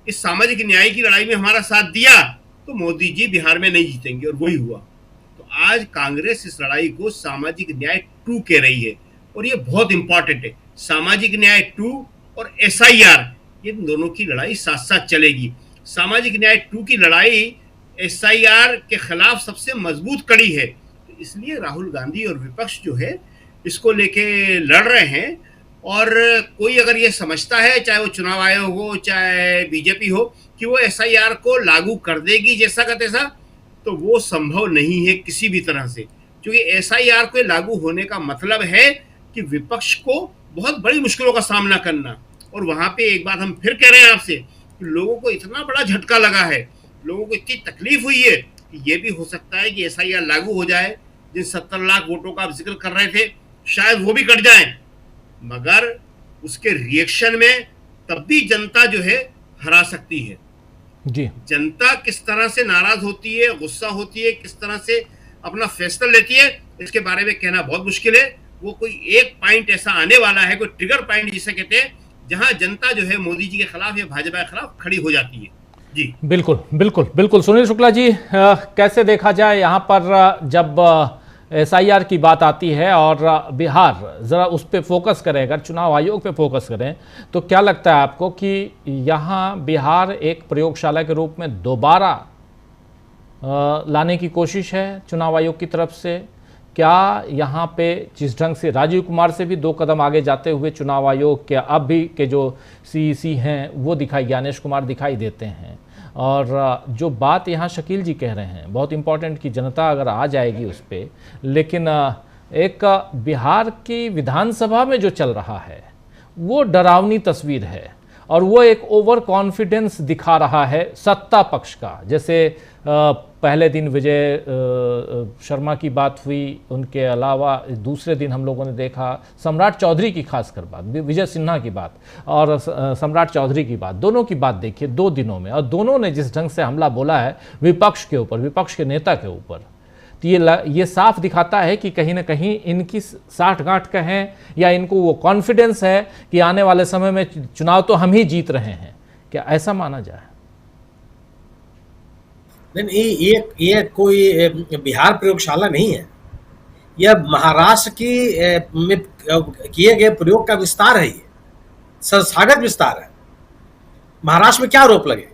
इस सामाजिक न्याय की लड़ाई में हमारा साथ दिया तो मोदी जी बिहार में नहीं जीतेंगे, और वही हुआ। तो आज कांग्रेस इस लड़ाई को सामाजिक न्याय 2 कह रही है, और ये बहुत इंपॉर्टेंट है। सामाजिक न्याय 2 और एसआईआर, ये दोनों की लड़ाई साथ साथ चलेगी। सामाजिक न्याय 2 की लड़ाई एसआईआर के खिलाफ सबसे मजबूत कड़ी है, तो इसलिए राहुल गांधी और विपक्ष जो है इसको लेके लड़ रहे हैं। और कोई अगर ये समझता है, चाहे वो चुनाव आयोग हो चाहे बीजेपी हो, कि वो एसआईआर को लागू कर देगी जैसा का तैसा, तो वो संभव नहीं है किसी भी तरह से, क्योंकि एसआईआर को लागू होने का मतलब है कि विपक्ष को बहुत बड़ी मुश्किलों का सामना करना। और वहां पे एक बात हम फिर कह रहे हैं आपसे, लोगों को इतना बड़ा झटका लगा है, लोगों को इतनी तकलीफ हुई है कि ये भी हो सकता है कि SIR लागू हो जाए, जिन 70 लाख वोटों का आप जिक्र कर रहे थे शायद वो भी कट जाए, मगर उसके रिएक्शन में तब भी जनता जो है हरा सकती है। जी, जनता किस तरह से नाराज होती है, गुस्सा होती है, किस तरह से अपना फैसला लेती है, इसके बारे में कहना बहुत मुश्किल है। वो कोई एक पॉइंट ऐसा आने वाला है, कोई ट्रिगर पॉइंट जिसे कहते हैं, जहां जनता जो है मोदी जी के खिलाफ या भाजपा के खिलाफ खड़ी हो जाती है। जी बिल्कुल बिल्कुल बिल्कुल। सुनील शुक्ला जी, कैसे देखा जाए यहाँ पर जब SIR की बात आती है और बिहार ज़रा उस पर फोकस करें, अगर चुनाव आयोग पे फोकस करें, तो क्या लगता है आपको कि यहाँ बिहार एक प्रयोगशाला के रूप में दोबारा लाने की कोशिश है चुनाव आयोग की तरफ से? क्या यहाँ पे जिस ढंग से राजीव कुमार से भी 2 कदम आगे जाते हुए चुनाव आयोग के अब भी के जो CEC हैं वो ज्ञानेश कुमार दिखाई देते हैं, और जो बात यहाँ शकील जी कह रहे हैं बहुत इंपॉर्टेंट कि जनता अगर आ जाएगी उस पर, लेकिन एक बिहार की विधानसभा में जो चल रहा है वो डरावनी तस्वीर है और वो एक ओवर कॉन्फिडेंस दिखा रहा है सत्ता पक्ष का। जैसे पहले दिन विजय शर्मा की बात हुई, उनके अलावा दूसरे दिन हम लोगों ने देखा सम्राट चौधरी की खासकर बात, विजय सिन्हा की बात और सम्राट चौधरी की बात, दोनों की बात देखिए 2 दिनों में, और दोनों ने जिस ढंग से हमला बोला है विपक्ष के ऊपर, विपक्ष के नेता के ऊपर, तो ये साफ दिखाता है कि कहीं ना कहीं इनकी साठगांठ कहें या इनको वो कॉन्फिडेंस है कि आने वाले समय में चुनाव तो हम ही जीत रहे हैं। क्या ऐसा माना जाए? नहीं, ये कोई बिहार प्रयोगशाला नहीं है, यह महाराष्ट्र की में किए गए प्रयोग का विस्तार है, ये संस्थागत विस्तार है। महाराष्ट्र में क्या आरोप लगे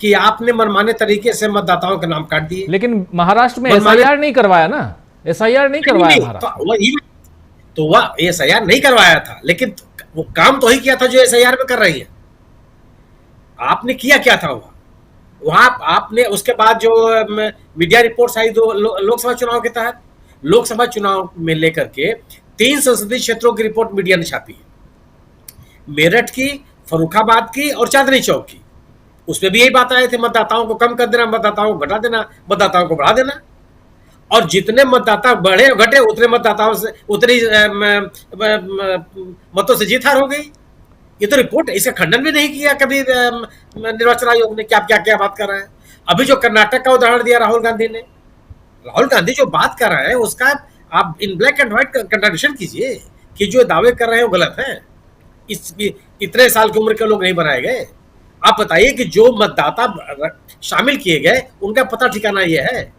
कि आपने मनमाने तरीके से मतदाताओं के नाम काट दिए, लेकिन महाराष्ट्र में SIR नहीं करवाया ना, SIR नहीं करवाया महाराष्ट्र, तो वह SIR नहीं करवाया था, लेकिन वो काम तो ही किया था जो SIR में कर रही है। आपने किया क्या था वहां आपने उसके बाद जो मीडिया रिपोर्ट्स आई लोकसभा चुनाव के तहत, लोकसभा चुनाव में लेकर के 3 संसदीय क्षेत्रों की रिपोर्ट मीडिया ने छापी है, मेरठ की, फर्रुखाबाद की और चांदनी चौक की। उसमें भी यही बात आई थी, मतदाताओं को कम कर देना, मतदाताओं को घटा देना, मतदाताओं को बढ़ा देना, और जितने मतदाता बढ़े घटे उतने मतदाताओं से उतनी मतों से जीत हार हो गई। ये तो रिपोर्ट है, इसका खंडन भी नहीं किया कभी निर्वाचन आयोग ने कि आप क्या क्या बात कर रहे हैं। अभी जो कर्नाटक का उदाहरण दिया राहुल गांधी ने, राहुल गांधी जो बात कर रहे हैं उसका आप इन ब्लैक एंड व्हाइट कंट्राडिक्शन कीजिए कि जो दावे कर रहे हैं वो गलत है। इतने साल की उम्र के लोग नहीं बनाए गए। आप बताइए कि जो मतदाता शामिल किए गए उनका पता ठिकाना ये है।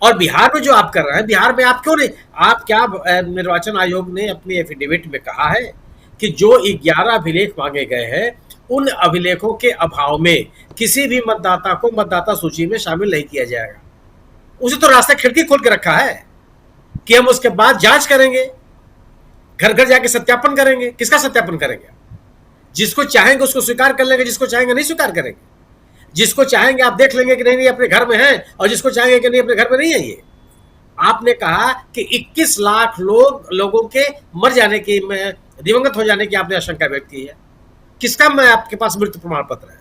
और बिहार में जो आप कर रहे हैं, बिहार में आप क्यों नहीं, आप क्या निर्वाचन आयोग ने अपनी एफिडेविट में कहा है कि जो 11 अभिलेख मांगे गए हैं उन अभिलेखों के अभाव में किसी भी मतदाता को मतदाता सूची में शामिल नहीं किया जाएगा। उसे तो रास्ता खिड़की खोल के रखा है कि हम उसके बाद जांच करेंगे, घर घर जाके सत्यापन करेंगे। किसका सत्यापन करेंगे? जिसको चाहेंगे उसको स्वीकार कर लेंगे, जिसको चाहेंगे नहीं स्वीकार करेंगे। जिसको चाहेंगे आप देख लेंगे कि नहीं नहीं अपने घर में है, और जिसको चाहेंगे कि नहीं अपने घर में नहीं है। ये आपने कहा कि 21 लाख लोगों के मर जाने की, दिवंगत हो जाने की आपने आशंका व्यक्त की है। किसका मैं आपके पास मृत्यु प्रमाण पत्र है?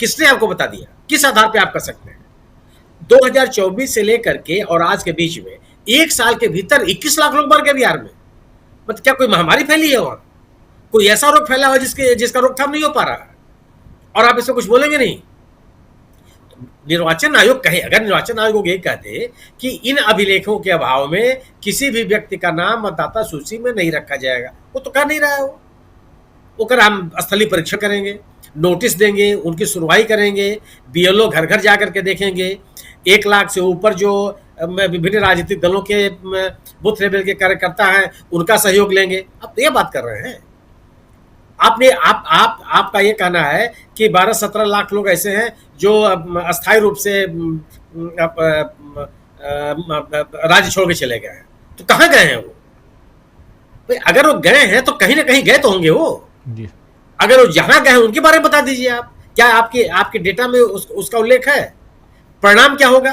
किसने आपको बता दिया? किस आधार पे आप कर सकते हैं? 2024 से लेकर के और आज के बीच में 1 साल के भीतर 21 लाख लोग मर गए बिहार में। मतलब क्या कोई महामारी फैली है और कोई ऐसा रोग फैला हुआ जिसका रोकथाम नहीं हो पा रहा है, और आप इसमें कुछ बोलेंगे नहीं? निर्वाचन आयोग कहे, अगर निर्वाचन आयोग ये कहते कि इन अभिलेखों के अभाव में किसी भी व्यक्ति का नाम मतदाता सूची में नहीं रखा जाएगा, वो तो कर नहीं रहा है। वो कर हम स्थलीय परीक्षण करेंगे, नोटिस देंगे, उनकी सुनवाई करेंगे, BLO घर घर जाकर के देखेंगे, 1 लाख से ऊपर जो विभिन्न राजनीतिक दलों के बूथ लेवल के कार्यकर्ता हैं उनका सहयोग लेंगे। अब तो ये बात कर रहे हैं आपने। आपका ये कहना है कि 12-17 लाख लोग ऐसे हैं जो अस्थायी रूप से राज्य छोड़ के चले गए हैं। तो कहाँ गए हैं वो? भाई अगर वो गए हैं तो कहीं ना कहीं गए तो होंगे वो जी। अगर वो जहां गए हैं उनके बारे में बता दीजिए आप। क्या आपके डेटा में उसका उल्लेख है? परिणाम क्या होगा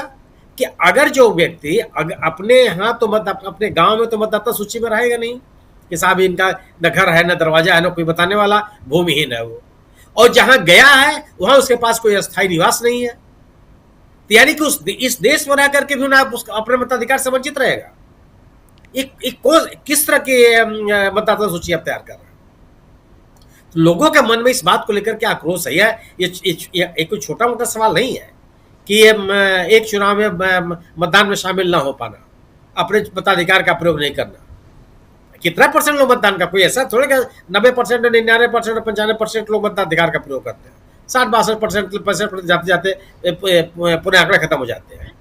कि अगर जो व्यक्ति अपने यहाँ तो अपने गांव में तो मतदाता सूची में रहेगा नहीं, कि साहब इनका न घर है, न दरवाजा है, न कोई बताने वाला, भूमिहीन है वो। और जहां गया है वहां उसके पास कोई अस्थायी निवास नहीं है, यानी कि इस देश में रह करके भी आप अपने मताधिकार से वंचित रहेगा। किस तरह की मतदाता सूची आप तैयार कर रहे हैं? तो लोगों के मन में इस बात को लेकर के आक्रोश है। ये कोई छोटा मोटा सवाल नहीं है कि एक चुनाव में मतदान में शामिल ना हो पाना, अपने मताधिकार का प्रयोग नहीं करना। कितना परसेंट लोग मतदान का, कोई ऐसा थोड़ा 90%, 99%, 95% लोग मताधिकार का प्रयोग करते हैं। 60-62% जाते जाते पूरे आंकड़े खत्म हो जाते हैं।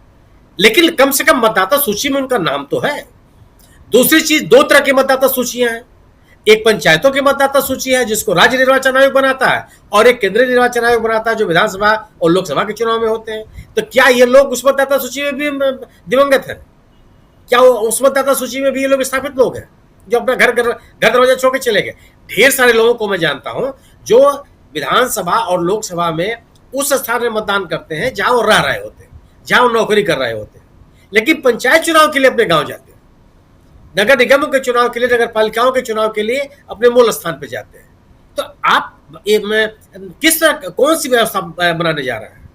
लेकिन कम से कम मतदाता सूची में उनका नाम तो है। दूसरी चीज, दो तरह की मतदाता सूचियां हैं। एक पंचायतों की मतदाता सूची है जिसको राज्य निर्वाचन आयोग बनाता है, और एक केंद्रीय निर्वाचन आयोग बनाता है जो विधानसभा और लोकसभा के चुनाव में होते हैं। तो क्या ये लोग उस मतदाता सूची में भी दिवंगत हैं? क्या उस मतदाता सूची में भी ये लोग स्थापित लोग हैं जो अपना घर दरवाजा छोड़ के चले गए? ढेर सारे लोगों को मैं जानता हूं जो विधानसभा और लोकसभा में उस स्थान में मतदान करते हैं जहां वो रह रहे होते हैं, जहां वो नौकरी कर रहे होते हैं, लेकिन पंचायत चुनाव के लिए अपने गांव जाते हैं, नगर निगमों के चुनाव के लिए, नगर पालिकाओं के चुनाव के लिए अपने मूल स्थान पर जाते हैं। तो आप किस तरह, कौन सी व्यवस्था बनाने जा रहे हैं?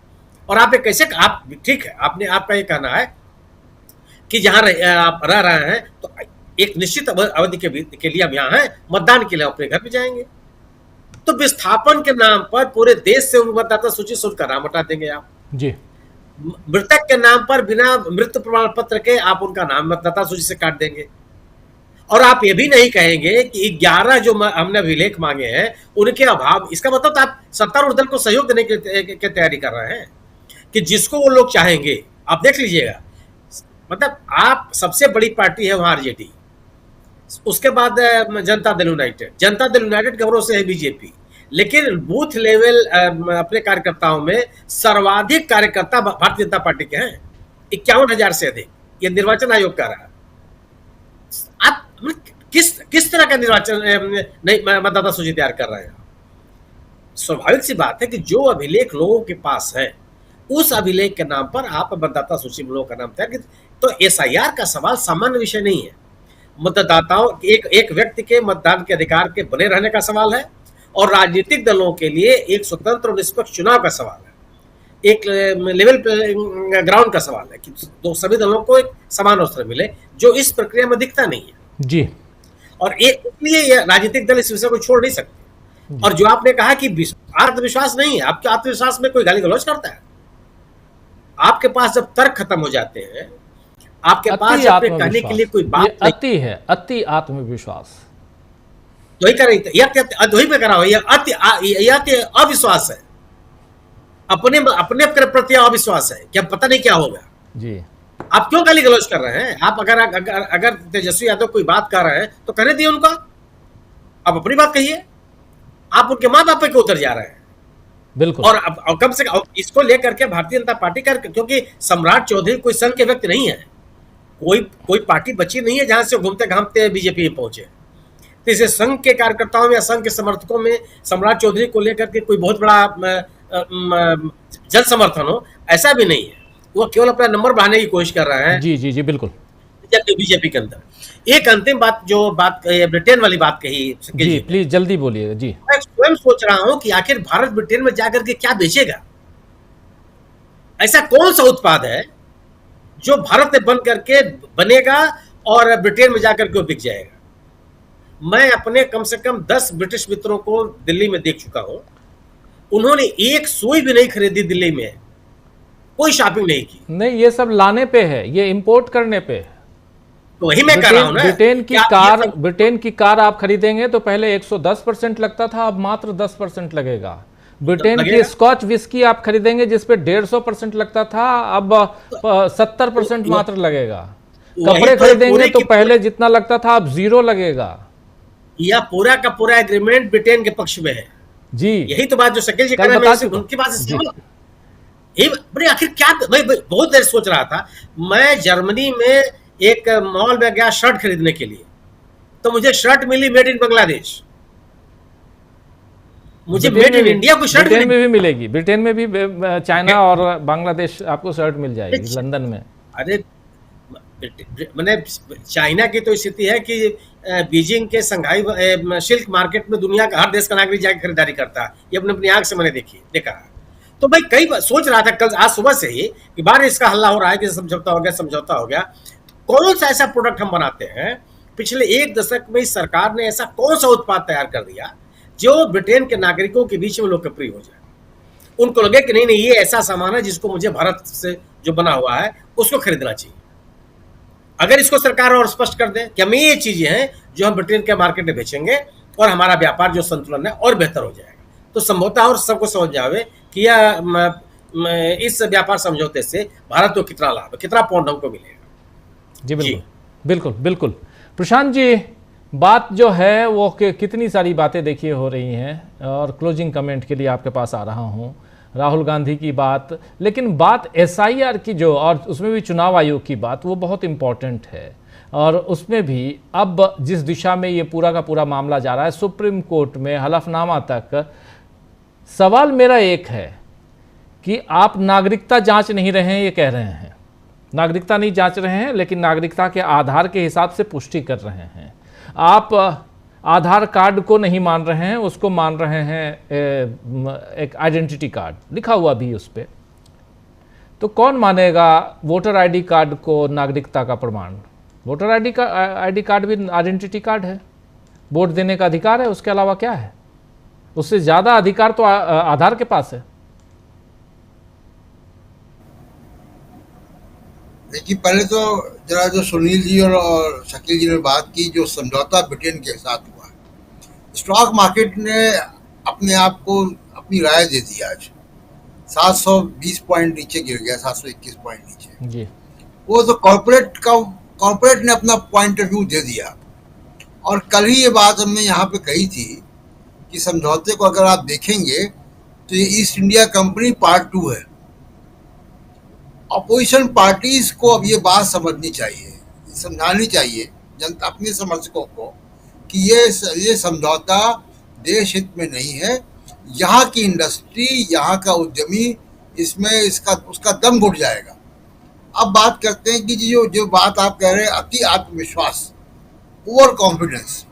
और आप कैसे, आप ठीक है, आपका ये कहना है कि जहां आप रह रहे हैं तो एक निश्चित अवधि के लिए हम यहाँ हैं, मतदान के लिए अपने घर में जाएंगे। तो विस्थापन के नाम पर पूरे देश से मतदाता सूची से उनका नाम हटा देंगे आप जी। मृतक के नाम पर बिना मृत्यु प्रमाण पत्र के आप उनका नाम मतदाता सूची से काट देंगे। और आप ये भी नहीं कहेंगे कि 11 जो हमने अभिलेख मांगे हैं उनके अभाव, इसका मतलब तो आप सत्तारूढ़ दल को सहयोग देने की तैयारी कर रहे हैं कि जिसको वो लोग चाहेंगे। आप देख लीजिएगा, मतलब आप सबसे बड़ी पार्टी है वहां आरजेडी, उसके बाद जनता दल यूनाइटेड खबरों से है बीजेपी, लेकिन बूथ लेवल अपने कार्यकर्ताओं में सर्वाधिक कार्यकर्ता भारतीय जनता पार्टी के हैं, 51,000 से अधिक। ये निर्वाचन आयोग का रहा। आप किस तरह का निर्वाचन मतदाता सूची तैयार कर रहे हैं? स्वाभाविक सी बात है कि जो अभिलेख लोगों के पास है उस अभिलेख के नाम पर आप मतदाता सूची में लोगों का नाम तैयार। तो एसआईआर का सवाल सामान्य विषय नहीं है। मतदाताओं एक व्यक्ति के मतदान के अधिकार के बने रहने का सवाल है, और राजनीतिक दलों के लिए एक स्वतंत्र और निष्पक्ष चुनाव का सवाल है, एक लेवल ग्राउंड का सवाल है कि तो सभी दलों को एक समान अवसर मिले, जो इस प्रक्रिया में दिखता नहीं है जी। और इसलिए राजनीतिक दल इस विषय को छोड़ नहीं सकते। और जो आपने कहा कि आत्मविश्वास नहीं है, आपके आत्मविश्वास में कोई गाली गलौज करता है? आपके पास जब तर्क खत्म हो जाते हैं, आपके पास कहने के लिए कोई बात अति है, अति आत्मविश्वास वही कर रही थी, वही पे करा हो, अति अविश्वास है, अपने प्रति अविश्वास है कि अब पता नहीं क्या होगा जी। आप क्यों गाली गलौज कर रहे हैं? आप अगर तेजस्वी यादव कोई बात कर रहे हैं तो कहने दिए उनका, आप अपनी बात कहिए। आप उनके माँ बाप पे क्यों उतर जा रहे हैं? बिल्कुल। और कम से कम इसको लेकर के भारतीय जनता पार्टी का, क्योंकि सम्राट चौधरी कोई संघ के व्यक्ति नहीं है, कोई पार्टी बची नहीं है जहां से घूमते घामते बीजेपी में पहुंचे। तो इसे संघ के कार्यकर्ताओं में या संघ के समर्थकों में सम्राट चौधरी को लेकर के कोई बहुत बड़ा जन समर्थन हो, ऐसा भी नहीं है। वो केवल अपना नंबर बढ़ाने की कोशिश कर रहे हैं। जी जी जी बिल्कुल। बीजेपी के अंदर एक अंतिम बात, जो बात ब्रिटेन वाली बात कही जी, प्लीज जल्दी बोलिए जी। मैं स्वयं सोच रहा हूं कि आखिर भारत ब्रिटेन में जाकर के क्या बेचेगा? ऐसा कौन सा उत्पाद है जो भारत में बन करके बनेगा और ब्रिटेन में जाकर के बिक जाएगा? मैं अपने कम से कम 10 ब्रिटिश मित्रों को दिल्ली में देख चुका हूं, उन्होंने एक सुई भी नहीं खरीदी दिल्ली में, कोई शॉपिंग नहीं की। नहीं, ये सब लाने पे है, ये इंपोर्ट करने पे है। तो वही मैं कह रहा हूं ना, ब्रिटेन की कार आप खरीदेंगे तो पहले 110% लगता था, अब मात्र 10% लगेगा। ब्रिटेन की स्कॉच विस्की आप खरीदेंगे जिसपे 150% लगता था, अब 70% मात्र लगेगा। कपड़े खरीदेंगे तो पहले जितना लगता था अब 0 लगेगा। यह पूरा का पूरा एग्रीमेंट ब्रिटेन के पक्ष में है जी। यही तो बात जो शकील जी कर रहे हैं, उनकी बात से आखिर क्या, मैं बहुत देर सोच रहा था। मैं जर्मनी में एक मॉल में गया शर्ट खरीदने के लिए, तो मुझे शर्ट मिली मेड इन बांग्लादेश। मुझे मेड इन इंडिया को शर्ट ब्रिटेन में भी मिलेगी, ब्रिटेन में भी चाइना और बांग्लादेश आपको शर्ट मिल जाएगी लंदन में। अरे मैंने चाइना की तो स्थिति है कि बीजिंग के संघाई सिल्क मार्केट में दुनिया का हर देश का नागरिक जाकर खरीदारी करता है। ये अपनी आंख से मैंने देखा है। तो भाई कई बार सोच रहा था कल आज सुबह से ही कि बार इसका हल्ला हो रहा है कि समझौता हो गया। कौन सा ऐसा प्रोडक्ट हम बनाते हैं पिछले एक दशक में इस सरकार ने ऐसा कौन सा उत्पाद तैयार कर दिया जो ब्रिटेन के नागरिकों के बीच में लोकप्रिय हो जाए, उनको लगे कि नहीं ये ऐसा सामान है जिसको मुझे भारत से जो बना हुआ है उसको खरीदना चाहिए। अगर इसको सरकार और स्पष्ट कर दे कि हमें ये चीजें हैं जो हम ब्रिटेन के मार्केट में बेचेंगे और हमारा व्यापार जो संतुलन है और बेहतर हो जाएगा, तो संभवतः और सबको समझ जावे कि यह इस व्यापार समझौते से भारत को कितना लाभ है, कितना पॉइंट हमको मिलेगा। जी बिल्कुल बिल्कुल बिल्कुल। प्रशांत जी, बात जो है वो कितनी सारी बातें देखिए हो रही हैं और क्लोजिंग कमेंट के लिए आपके पास आ रहा हूं। राहुल गांधी की बात, लेकिन बात एसआईआर की जो, और उसमें भी चुनाव आयोग की बात, वो बहुत इम्पॉर्टेंट है। और उसमें भी अब जिस दिशा में ये पूरा का पूरा मामला जा रहा है, सुप्रीम कोर्ट में हलफनामा तक, सवाल मेरा एक है कि आप नागरिकता जांच नहीं रहे हैं, ये कह रहे हैं नागरिकता नहीं जांच रहे हैं, लेकिन नागरिकता के आधार के हिसाब से पुष्टि कर रहे हैं। आप आधार कार्ड को नहीं मान रहे हैं, उसको मान रहे हैं एक आइडेंटिटी कार्ड लिखा हुआ भी उस पर। तो कौन मानेगा वोटर आईडी कार्ड को नागरिकता का प्रमाण? वोटर आईडी कार्ड भी आइडेंटिटी कार्ड है, वोट देने का अधिकार है, उसके अलावा क्या है? उससे ज़्यादा अधिकार तो आधार के पास है। देखिए, पहले तो जरा जो सुनील जी और शकील जी ने बात की, जो समझौता ब्रिटेन के साथ हुआ है, स्टॉक मार्केट ने अपने आप को अपनी राय दे दी। आज 720 पॉइंट नीचे गिर गया, 721 पॉइंट नीचे जी। वो तो कॉर्पोरेट ने अपना पॉइंट ऑफ व्यू दे दिया। और कल ही ये बात हमने यहाँ पे कही थी कि समझौते को अगर आप देखेंगे तो ये ईस्ट इंडिया कंपनी पार्ट 2 है। अपोजिशन पार्टीज को अब ये बात समझनी चाहिए, समझानी चाहिए जनता, अपने समर्थकों को, कि ये समझौता देश हित में नहीं है। यहाँ की इंडस्ट्री, यहाँ का उद्यमी इसमें उसका दम घुट जाएगा। अब बात करते हैं कि जो बात आप कह रहे हैं, अति आत्मविश्वास, ओवर कॉन्फिडेंस।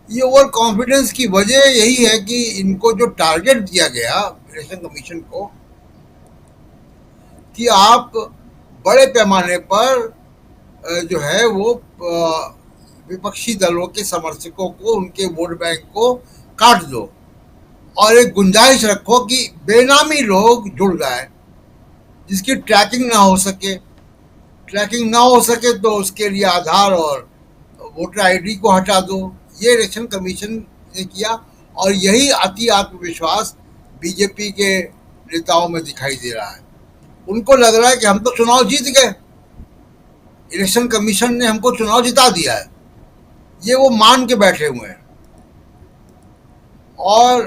ये ओवर कॉन्फिडेंस की वजह यही है कि इनको जो टारगेट दिया गया इलेक्शन कमीशन को कि आप बड़े पैमाने पर जो है वो विपक्षी दलों के समर्थकों को, उनके वोट बैंक को काट दो और एक गुंजाइश रखो कि बेनामी लोग जुड़ जाए, जिसकी ट्रैकिंग ना हो सके तो उसके लिए आधार और वोटर आईडी को हटा दो। ये इलेक्शन कमीशन ने किया और यही अति आत्मविश्वास बीजेपी के नेताओं में दिखाई दे रहा है। उनको लग रहा है कि हम तो चुनाव जीत गए, इलेक्शन कमीशन ने हमको चुनाव जिता दिया है, ये वो मान के बैठे हुए हैं। और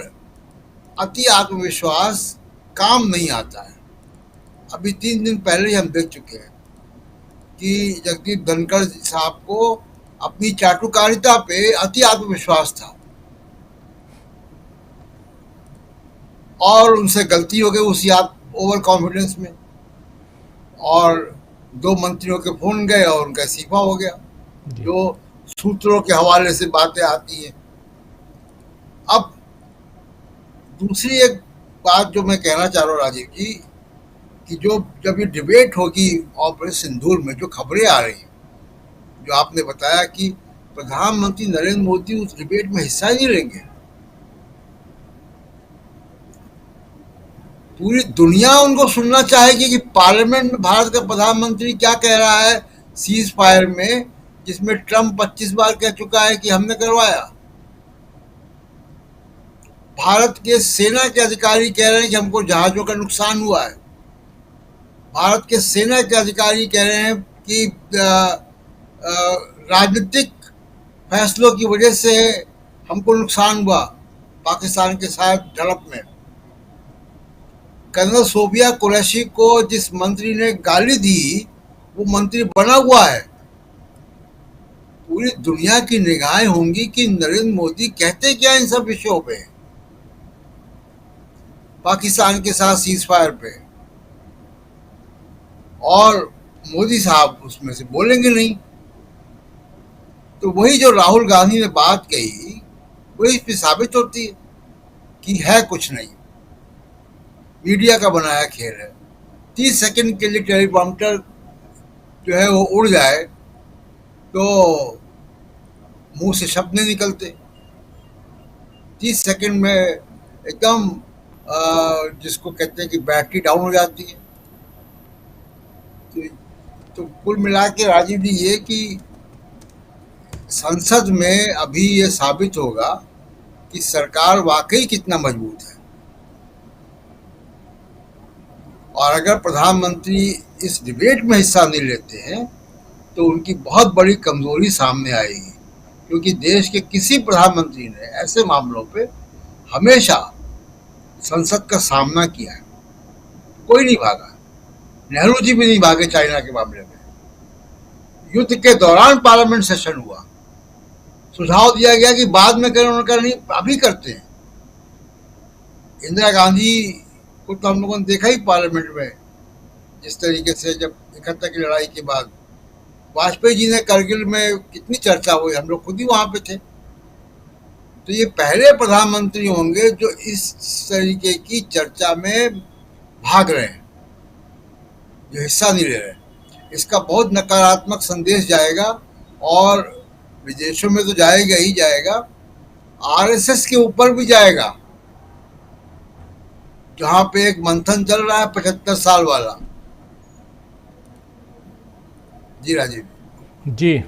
अति आत्मविश्वास काम नहीं आता है। अभी 3 दिन पहले ही हम देख चुके हैं कि जगदीप धनखड़ साहब को अपनी चाटुकारिता पे अति आत्मविश्वास था और उनसे गलती हो गई उसी ओवर कॉन्फिडेंस में, और 2 मंत्रियों के फोन गए और उनका इस्तीफा हो गया, जो सूत्रों के हवाले से बातें आती हैं। अब दूसरी एक बात जो मैं कहना चाह रहा हूँ राजीव जी, कि जब ये डिबेट होगी ऑपरेशन सिंदूर में, जो खबरें आ रही हैं, जो आपने बताया कि प्रधानमंत्री नरेंद्र मोदी उस डिबेट में हिस्सा ही नहीं लेंगे, पूरी दुनिया उनको सुनना चाहेगी कि पार्लियामेंट में भारत का प्रधानमंत्री क्या कह रहा है सीज फायर में, जिसमें ट्रंप 25 बार कह चुका है कि हमने करवाया। भारत के सेना के अधिकारी कह रहे हैं कि हमको जहाजों का नुकसान हुआ है। भारत के सेना के अधिकारी कह रहे हैं कि राजनीतिक फैसलों की वजह से हमको नुकसान हुआ पाकिस्तान के साथ झड़प में। कर्नल सोफिया कुरैशी को जिस मंत्री ने गाली दी वो मंत्री बना हुआ है। पूरी दुनिया की निगाहें होंगी कि नरेंद्र मोदी कहते क्या इन सब विषयों पे, पाकिस्तान के साथ सीज फायर पे। और मोदी साहब उसमें से बोलेंगे नहीं। तो वही जो राहुल गांधी ने बात कही वही इस पे साबित होती है कि है कुछ नहीं, मीडिया का बनाया खेल है। 30 सेकंड के लिए टेलीप्रॉम्प्टर जो है वो उड़ जाए तो मुंह से शब्द नहीं निकलते। 30 सेकंड में एकदम जिसको कहते हैं कि बैटरी डाउन हो जाती है। तो कुल मिला के राजीव जी ये कि संसद में अभी ये साबित होगा कि सरकार वाकई कितना मजबूत है। और अगर प्रधानमंत्री इस डिबेट में हिस्सा नहीं लेते हैं तो उनकी बहुत बड़ी कमजोरी सामने आएगी, क्योंकि देश के किसी प्रधानमंत्री ने ऐसे मामलों पे हमेशा संसद का सामना किया है, कोई नहीं भागा। नेहरू जी भी नहीं भागे चाइना के मामले में। युद्ध के दौरान पार्लियामेंट सेशन हुआ, सुझाव दिया गया कि बाद में करें, उन्होंने कहा नहीं अभी करते हैं। इंदिरा गांधी को तो हम लोगों ने देखा ही पार्लियामेंट में जिस तरीके से, जब 71 की लड़ाई के बाद वाजपेयी जी ने करगिल में कितनी चर्चा हुई, हम लोग खुद ही वहां पे थे। तो ये पहले प्रधानमंत्री होंगे जो इस तरीके की चर्चा में भाग रहे हैं, जो हिस्सा नहीं ले रहे। इसका बहुत नकारात्मक संदेश जाएगा और विदेशों में तो जाएगा ही जाएगा, आरएसएस के ऊपर भी जाएगा, जहां पे एक मंथन चल रहा है 75 साल वाला। जी राजीव जी,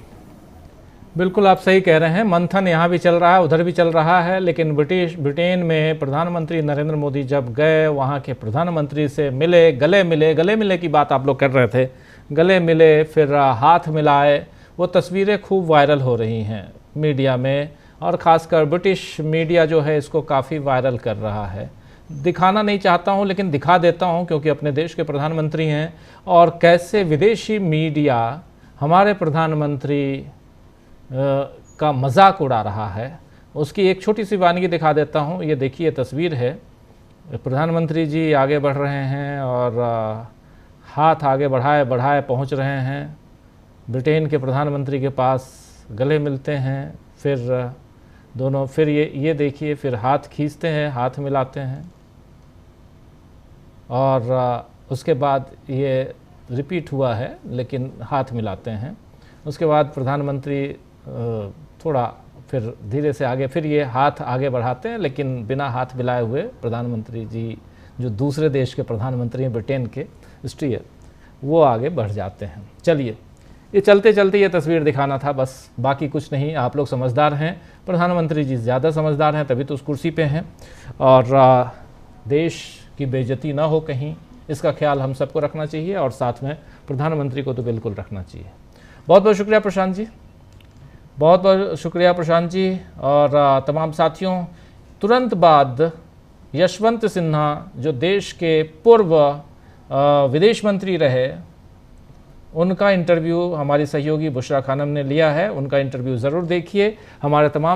बिल्कुल आप सही कह रहे हैं। मंथन यहाँ भी चल रहा है, उधर भी चल रहा है। लेकिन ब्रिटेन में प्रधानमंत्री नरेंद्र मोदी जब गए, वहाँ के प्रधानमंत्री से मिले, गले मिले की बात आप लोग कर रहे थे, गले मिले, फिर हाथ मिलाए, वो तस्वीरें खूब वायरल हो रही हैं मीडिया में, और ख़ासकर ब्रिटिश मीडिया जो है इसको काफ़ी वायरल कर रहा है। दिखाना नहीं चाहता हूँ लेकिन दिखा देता हूँ, क्योंकि अपने देश के प्रधानमंत्री हैं और कैसे विदेशी मीडिया हमारे प्रधानमंत्री का मजाक उड़ा रहा है। उसकी एक छोटी सी वानगी दिखा देता हूँ। ये देखिए तस्वीर है, प्रधानमंत्री जी आगे बढ़ रहे हैं और हाथ आगे बढ़ाए पहुँच रहे हैं ब्रिटेन के प्रधानमंत्री के पास, गले मिलते हैं, फिर दोनों, फिर ये देखिए, फिर हाथ खींचते हैं, हाथ मिलाते हैं, और उसके बाद ये रिपीट हुआ है लेकिन हाथ मिलाते हैं। उसके बाद प्रधानमंत्री थोड़ा फिर धीरे से आगे, फिर ये हाथ आगे बढ़ाते हैं, लेकिन बिना हाथ मिलाए हुए प्रधानमंत्री जी जो दूसरे देश के प्रधानमंत्री हैं ब्रिटेन के, स्टीयर, वो आगे बढ़ जाते हैं। चलिए, ये चलते चलते ये तस्वीर दिखाना था बस, बाकी कुछ नहीं। आप लोग समझदार हैं, प्रधानमंत्री जी ज़्यादा समझदार हैं, तभी तो उस कुर्सी पे हैं, और देश की बेइज्जती ना हो कहीं, इसका ख्याल हम सबको रखना चाहिए, और साथ में प्रधानमंत्री को तो बिल्कुल रखना चाहिए। बहुत बहुत शुक्रिया प्रशांत जी, बहुत बहुत शुक्रिया प्रशांत जी और तमाम साथियों। तुरंत बाद यशवंत सिन्हा जो देश के पूर्व विदेश मंत्री रहे, उनका इंटरव्यू हमारी सहयोगी बुशरा खानम ने लिया है। उनका इंटरव्यू ज़रूर देखिए। हमारे तमाम